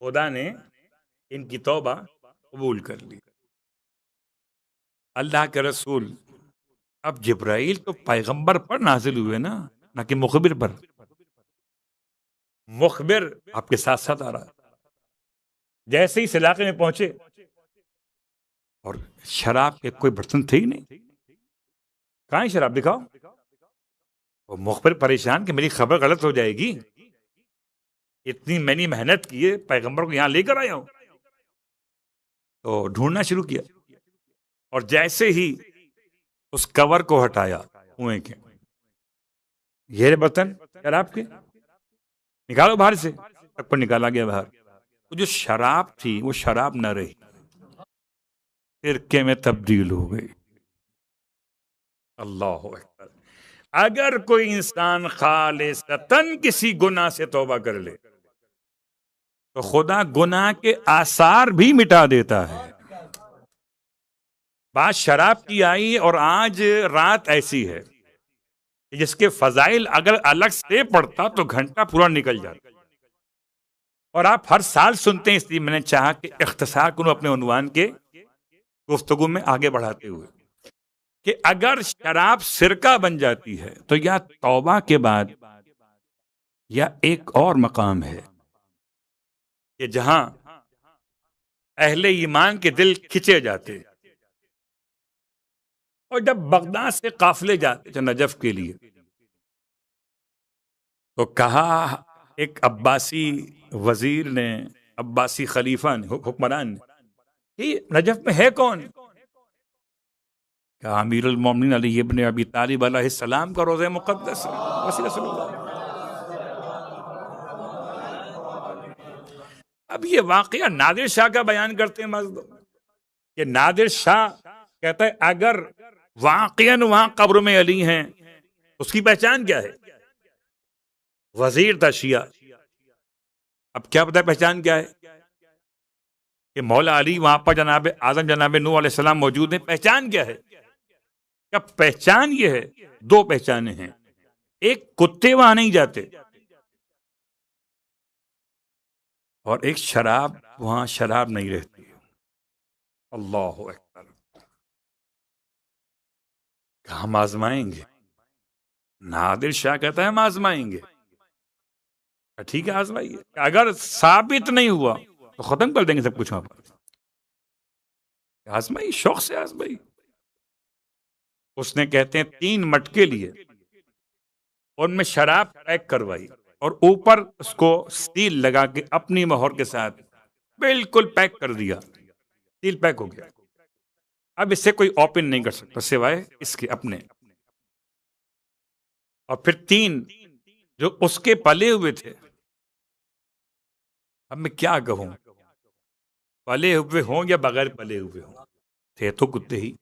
خدا نے ان کی توبہ قبول کر لی. اللہ کے رسول، اب جبرائیل تو پیغمبر پر نازل ہوئے نا، نہ کہ مخبر پر. مخبر آپ کے ساتھ ساتھ آ رہا. جیسے ہی اس علاقے میں پہنچے اور شراب کے کوئی برتن تھے ہی نہیں. کہاں ہے شراب؟ دکھاؤ. وہ مخبر پریشان کہ میری خبر غلط ہو جائے گی، اتنی میں نے محنت کی ہے، پیغمبر کو یہاں لے کر آیا ہوں. تو ڈھونڈنا شروع کیا، اور جیسے ہی اس کور کو ہٹایا کنویں کے، یہ برتن شراب کے، نکالو باہر سے. تک پر نکالا گیا باہر. وہ جو شراب تھی وہ شراب نہ رہی، سرکے میں تبدیل ہو گئی. اللہ اکبر. اگر کوئی انسان خالصتاً کسی گناہ سے توبہ کر لے تو خدا گناہ کے آثار بھی مٹا دیتا ہے. بات شراب کی آئی، اور آج رات ایسی ہے جس کے فضائل اگر الگ سے پڑھتا تو گھنٹہ پورا نکل جاتا. اور آپ ہر سال سنتے ہیں، اس لیے میں نے چاہا کہ اختصار کروں اپنے عنوان کے گفتگو میں آگے بڑھاتے ہوئے کہ اگر شراب سرکہ بن جاتی ہے تو یا توبہ کے بعد یا ایک اور مقام ہے کہ جہاں اہل ایمان کے دل کھچے جاتے، اور جب بغداد سے قافلے جاتے تھے نجف کے لیے تو کہا ایک عباسی وزیر نے، عباسی خلیفہ نے، حکمران نے، کہ نجف میں ہے کون؟ کہا امیر المومنین علی ابن ابی طالب علیہ السلام کا روضہ مقدس ہے، وسیلہ صلی اللہ۔ اب یہ واقعہ نادر شاہ کا بیان کرتے ہیں مزدور، کہ نادر شاہ کہتا ہے اگر واقعاً وہاں قبر میں علی ہیں، اس کی پہچان کیا ہے؟ وزیر تھا شیعہ، اب کیا پتا پہچان کیا ہے؟ کہ مولا علی وہاں پر جناب اعظم جناب نوح علیہ السلام موجود ہیں، پہچان کیا ہے؟ کیا پہچان یہ ہے؟ دو پہچانیں ہیں، ایک کتے وہاں نہیں جاتے، اور ایک شراب وہاں شراب نہیں رہتی۔ اللہ اکبر، کہ ہم آزمائیں گے۔ نادر شاہ کہتا ہے ہم آزمائیں گے، ٹھیک ہے آزمائیے، اگر ثابت نہیں ہوا تو ختم کر دیں گے سب کچھ وہاں پر۔ آزمائی، شوق سے آزمائی۔ اس نے کہتے ہیں 3 مٹکے لیے، ان میں شراب پیک کروائی اور اوپر اس کو سیل لگا کے اپنی مہر کے ساتھ بالکل پیک کر دیا، سیل پیک ہو گیا، اب اسے کوئی اوپن نہیں کر سکتا سوائے اس کے اپنے۔ اور پھر 3 جو اس کے پلے ہوئے تھے، اب میں کیا کہوں، پلے ہوئے ہوں یا بغیر پلے ہوئے ہوں، تھے تو کتے ہی،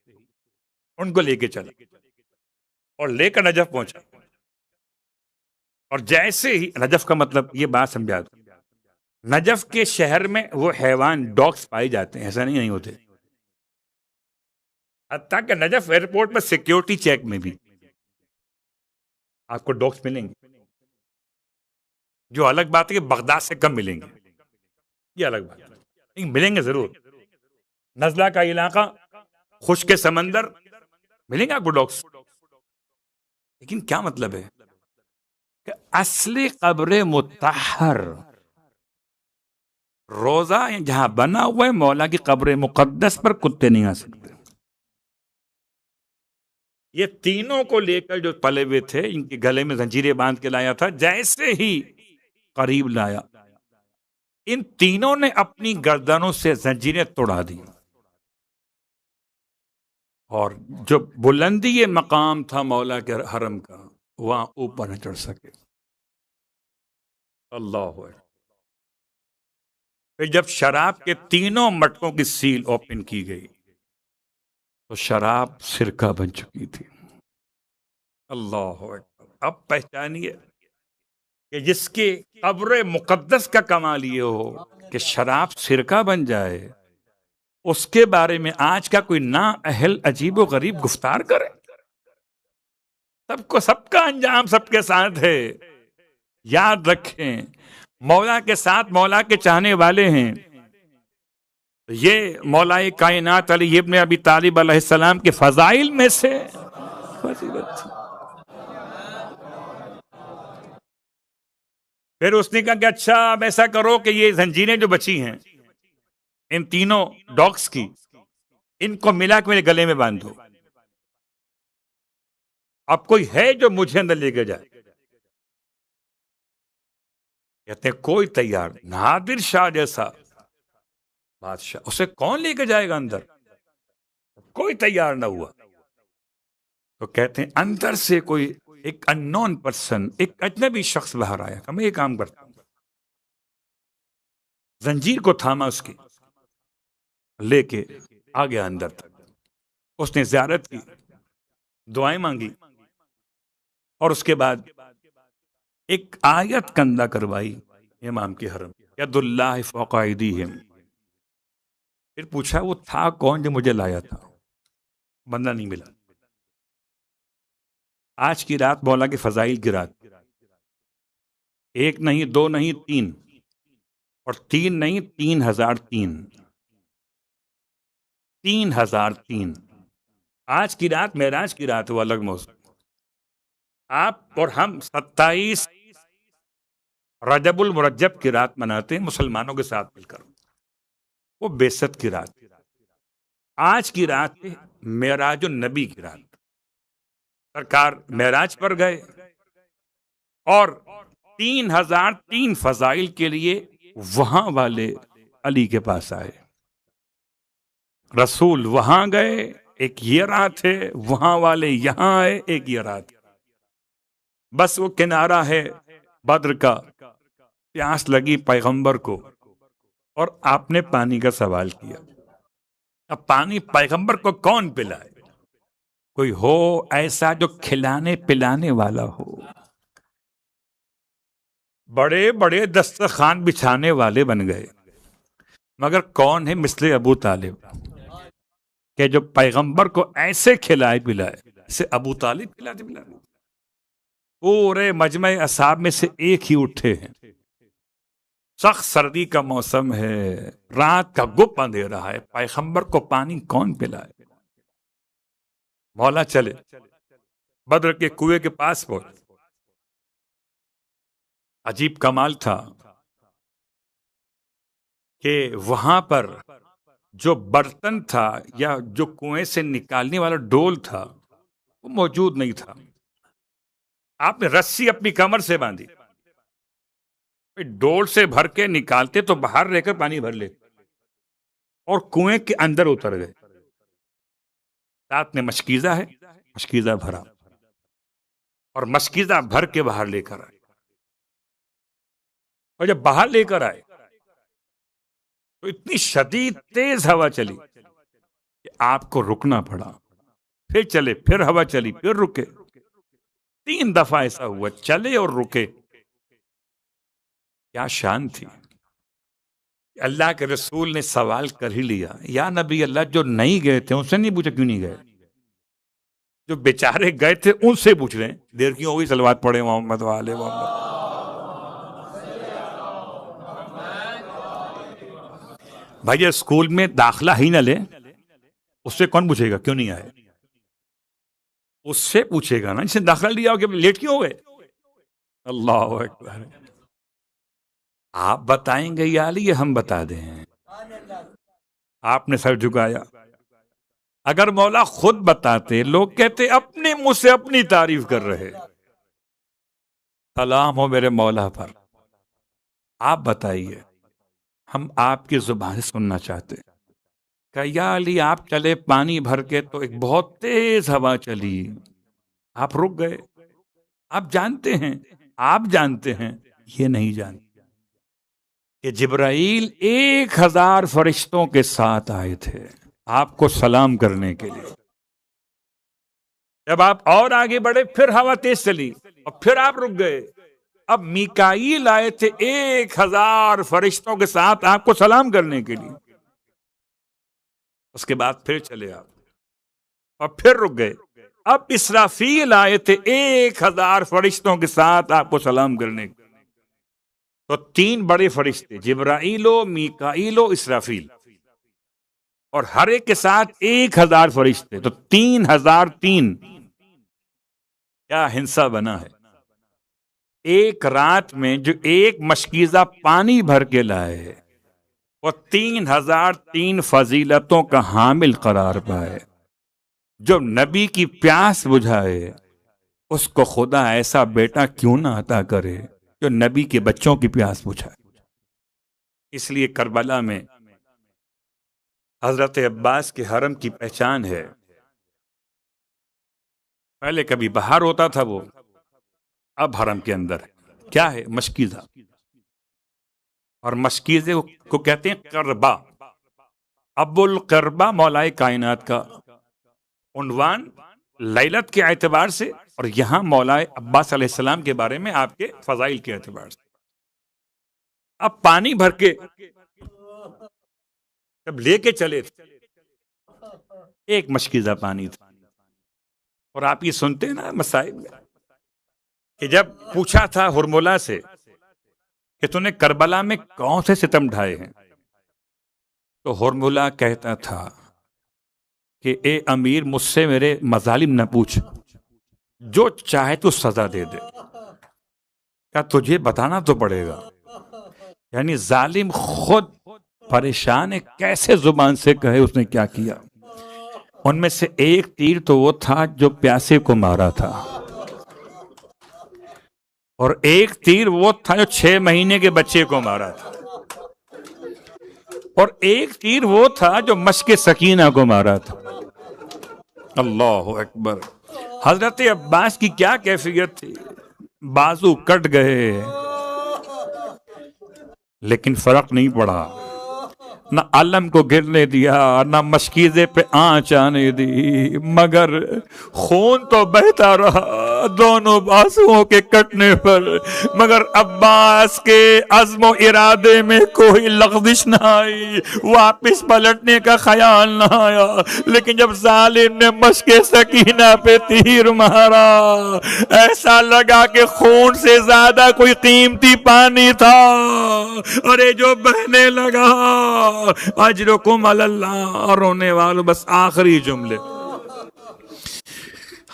ان کو لے کے چلا اور لے کر نجف پہنچا۔ اور جیسے ہی نجف کا مطلب یہ بات سمجھا دو، نجف کے شہر میں وہ حیوان ڈاگس پائے جاتے ہیں، ایسا نہیں ہوتے، حتیٰ کہ نجف ایئرپورٹ پر سیکیورٹی چیک میں بھی آپ کو ڈاگس ملیں گے، جو الگ بات ہے کہ بغداد سے کم ملیں گے، یہ الگ بات ہے، لیکن ملیں گے ضرور۔ نزلہ کا علاقہ، خشک سمندر، ملیں گے آپ کو ڈاگس، لیکن کیا مطلب ہے کہ اصلی قبر مطہر روزہ جہاں بنا ہوا ہے مولا کی قبر مقدس پر کتے نہیں آ سکتے۔ یہ تینوں کو لے کر جو پلے ہوئے تھے، ان کے گلے میں زنجیریں باندھ کے لایا تھا، جیسے ہی قریب لایا ان تینوں نے اپنی گردنوں سے زنجیریں توڑا دی، اور جو بلندی یہ مقام تھا مولا کے حرم کا، وہاں اوپر نہ چڑھ سکے۔ اللہ ہے۔ پھر جب شراب کے تینوں مٹکوں کی سیل اوپن کی گئی تو شراب سرکہ بن چکی تھی۔ اللہ اکبر۔ اب پہچانیے کہ جس کی قبر مقدس کا کمال یہ ہو کہ شراب سرکہ بن جائے، اس کے بارے میں آج کا کوئی نا اہل عجیب و غریب گفتار کرے۔ سب کا انجام سب کے ساتھ ہے، یاد رکھیں، مولا کے ساتھ مولا کے چاہنے والے ہیں۔ یہ مولا کائنات علی ابن ابی طالب علیہ السلام کے فضائل میں سے فضیلت تھی۔ پھر اس نے کہا کہ اچھا اب ایسا کرو کہ یہ زنجیریں جو بچی ہیں ان تینوں ڈاگس کی، ان کو ملا کے میرے گلے میں باندھ دو، اب کوئی ہے جو مجھے اندر لے کے جائے؟ کہتے ہیں کوئی تیار نہیں، نادر شاہ جیسا بادشاہ، اسے کون لے کے جائے گا اندر؟ کوئی تیار نہ ہوا۔ تو کہتے ہیں اندر سے کوئی ایک ان نون پرسن، ایک اجنبی شخص باہر آیا کہ میں یہ کام کرتا ہوں، زنجیر کو تھاما، اس کی لے کے آ گیا اندر تک، اس نے زیارت کی، دعائیں مانگی، اور اس کے بعد ایک آیت کندہ کروائی امام کے حرم، ید اللہ فوق ایدیہم۔ پھر پوچھا وہ تھا کون جو مجھے لایا تھا؟ بندہ نہیں ملا۔ آج کی رات مولا کے فضائل کی رات، 1 نہیں 2 نہیں 3، اور 3 نہیں، 3003، 3003۔ آج کی رات معراج کی رات، وہ الگ موضوع۔ آپ اور ہم 27 رجب المرجب کی رات مناتے ہیں مسلمانوں کے ساتھ مل کر، وہ بعثت کی رات۔ آج کی رات معراج النبی کی رات، سرکار معراج پر گئے اور 3003 فضائل کے لیے وہاں والے علی کے پاس آئے۔ رسول وہاں گئے، ایک یہ رات ہے، وہاں والے یہاں آئے، ایک یہ رات۔ بس وہ کنارہ ہے بدر کا، پیاس لگی پیغمبر کو اور آپ نے پانی کا سوال کیا۔ اب پانی پیغمبر کو کون پلائے؟ کوئی ہو ایسا جو کھلانے پلانے والا ہو۔ بڑے بڑے دسترخوان بچھانے والے بن گئے، مگر کون ہے مثل ابو طالب کہ جو پیغمبر کو ایسے کھلائے پلائے، اسے ابو طالب کھلاتے پلائے۔ پورے مجمع اصحاب میں سے ایک ہی اٹھے ہیں، سخت سردی کا موسم ہے، رات کا گپ اندھیرا ہے، پیغمبر کو پانی کون پلائے؟ مولا چلے بدر کے کنویں کے پاس پہنچے۔ عجیب کمال تھا کہ وہاں پر جو برتن تھا یا جو کنویں سے نکالنے والا ڈول تھا وہ موجود نہیں تھا۔ آپ نے رسی اپنی کمر سے باندھی، ڈول سے بھر کے نکالتے تو باہر رہ کر پانی بھر لیتے اور کنویں کے اندر اتر گئے۔ رات میں مشکیزہ ہے، مشکیزہ بھرا اور مشکیزہ بھر کے باہر لے کر آئے، اور جب باہر لے کر آئے تو اتنی شدید تیز ہوا چلی کہ آپ کو رکنا پڑا، پھر چلے، پھر ہوا چلی، پھر رکے۔ 3 دفعہ ایسا ہوا، چلے اور رکے۔ کیا شان تھی! اللہ کے رسول نے سوال کر ہی لیا، یا نبی اللہ، جو نہیں گئے تھے ان سے نہیں پوچھا کیوں نہیں گئے؟ جو بیچارے گئے تھے ان سے پوچھ رہے ہیں، دیر کیوں ہوگی؟ صلوات پڑھے محمد وآلہ محمد۔ بھائی اسکول میں داخلہ ہی نہ لے، اس سے کون پوچھے گا کیوں نہیں آئے؟ اس سے پوچھے گا نا جس نے داخلہ لیا ہو کہ لیٹ کیوں ہو گئے۔ اللہ اکبر! آپ بتائیں گے یا علی، ہم بتا دیں؟ آپ نے سر جھکایا۔ اگر مولا خود بتاتے، لوگ کہتے اپنے منہ سے اپنی تعریف کر رہے۔ سلام ہو میرے مولا پر، آپ بتائیے، ہم آپ کی زبان سے سننا چاہتے ہیں کہ یا علی آپ چلے پانی بھر کے تو ایک بہت تیز ہوا چلی، آپ رک گئے۔ آپ جانتے ہیں یہ نہیں جانتے کہ جبرائیل 1000 فرشتوں کے ساتھ آئے تھے آپ کو سلام کرنے کے لیے۔ جب آپ اور آگے بڑھے پھر ہوا تیز چلی اور پھر آپ رک گئے۔ اب میکائیل آئے تھے 1000 فرشتوں کے ساتھ آپ کو سلام کرنے کے لیے، اس کے بعد پھر چلے آپ اور پھر رک گئے۔ اب اسرافیل آئے تھے 1000 فرشتوں کے ساتھ آپ کو سلام کرنے کے لیے۔ تو 3 بڑے فرشتے، جبرائیل و میکائیل و اسرافیل، اور ہر ایک کے ساتھ 1000 فرشتے، تو 3003۔ کیا ہنسا بنا ہے! ایک رات میں جو ایک مشکیزہ پانی بھر کے لائے وہ 3003 فضیلتوں کا حامل قرار پائے۔ جو نبی کی پیاس بجھائے اس کو خدا ایسا بیٹا کیوں نہ عطا کرے جو نبی کے بچوں کی پیاس بجھائے۔ اس لیے کربلا میں حضرت عباس کے حرم کی پہچان ہے۔ پہلے کبھی باہر ہوتا تھا وہ، اب حرم کے اندر ہے۔ کیا ہے؟ مشکیزہ، اور مشکیزے کو کہتے ہیں قربہ۔ ابو القربہ مولائے کائنات کا عنوان لیلت کے اعتبار سے، اور یہاں مولائے عباس علیہ السلام کے بارے میں آپ کے فضائل کے اعتبار سے۔ اب پانی بھر کے جب لے کے چلے تھے، ایک مشکیزہ پانی تھا، اور آپ یہ سنتے ہیں نا مسائل میں کہ جب پوچھا تھا ہرملا سے کہ تو نے کربلا میں کون سے ستم ڈھائے ہیں؟ تو حرملہ کہتا تھا کہ اے امیر، مجھ سے میرے مظالم نہ پوچھ، جو چاہے تو سزا دے دے، کیا تجھے بتانا تو پڑے گا؟ یعنی ظالم خود پریشان ہے، کیسے زبان سے کہے اس نے کیا کیا۔ ان میں سے ایک تیر تو وہ تھا جو پیاسے کو مارا تھا، اور ایک تیر وہ تھا جو 6 مہینے کے بچے کو مارا تھا، اور ایک تیر وہ تھا جو مشک سکینہ کو مارا تھا۔ اللہ اکبر۔ حضرت عباس کی کیا کیفیت تھی، بازو کٹ گئے لیکن فرق نہیں پڑا، نہ علم کو گرنے دیا، نہ مشکیزے پہ آنچ آنے دی، مگر خون تو بہتا رہا دونوں بازوؤں کے کٹنے پر، مگر عباس کے عزم و ارادے میں کوئی لغزش نہ آئی، واپس پلٹنے کا خیال نہ آیا۔ لیکن جب ظالم نے مشک سکینہ پہ تیر مارا، ایسا لگا کہ خون سے زیادہ کوئی قیمتی پانی تھا، ارے جو بہنے لگا۔ اجرکم علی اللہ، رونے والوں بس آخری جملے۔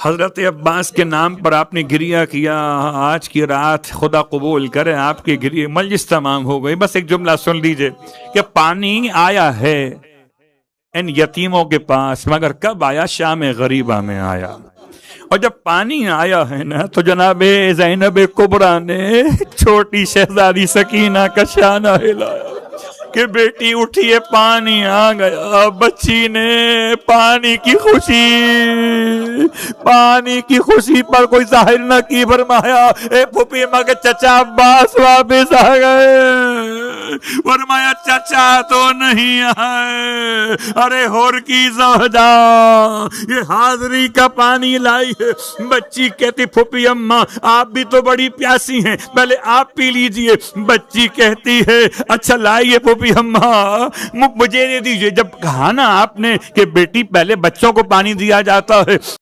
حضرت عباس کے نام پر آپ نے گریہ کیا، آج کی رات خدا قبول کرے آپ کی گریہ۔ مجلس تمام ہو گئی، بس ایک جملہ سن لیجئے کہ پانی آیا ہے ان یتیموں کے پاس، مگر کب آیا؟ شام غریبہ میں آیا۔ اور جب پانی آیا ہے نا تو جناب زینب کبریٰ نے چھوٹی شہزادی سکینہ کا شانہ ہلایا کہ بیٹی اٹھیے، پانی آ گیا۔ بچی نے پانی کی خوشی پر کوئی ظاہر نہ کی، فرمایا اے پھوپھی مگر چچا عباس واپس آ گئے۔ فرمایا چچا تو نہیں آئے، ارے ہور کی زوجہ یہ حاضری کا پانی لائی ہے۔ بچی کہتی پھوپھی اماں آپ بھی تو بڑی پیاسی ہیں، پہلے آپ پی لیجئے۔ بچی کہتی ہے اچھا لائیے پھوپھی اماں مجھے دے دیجئے۔ جب کہا نا آپ نے کہ بیٹی پہلے بچوں کو پانی دیا جاتا ہے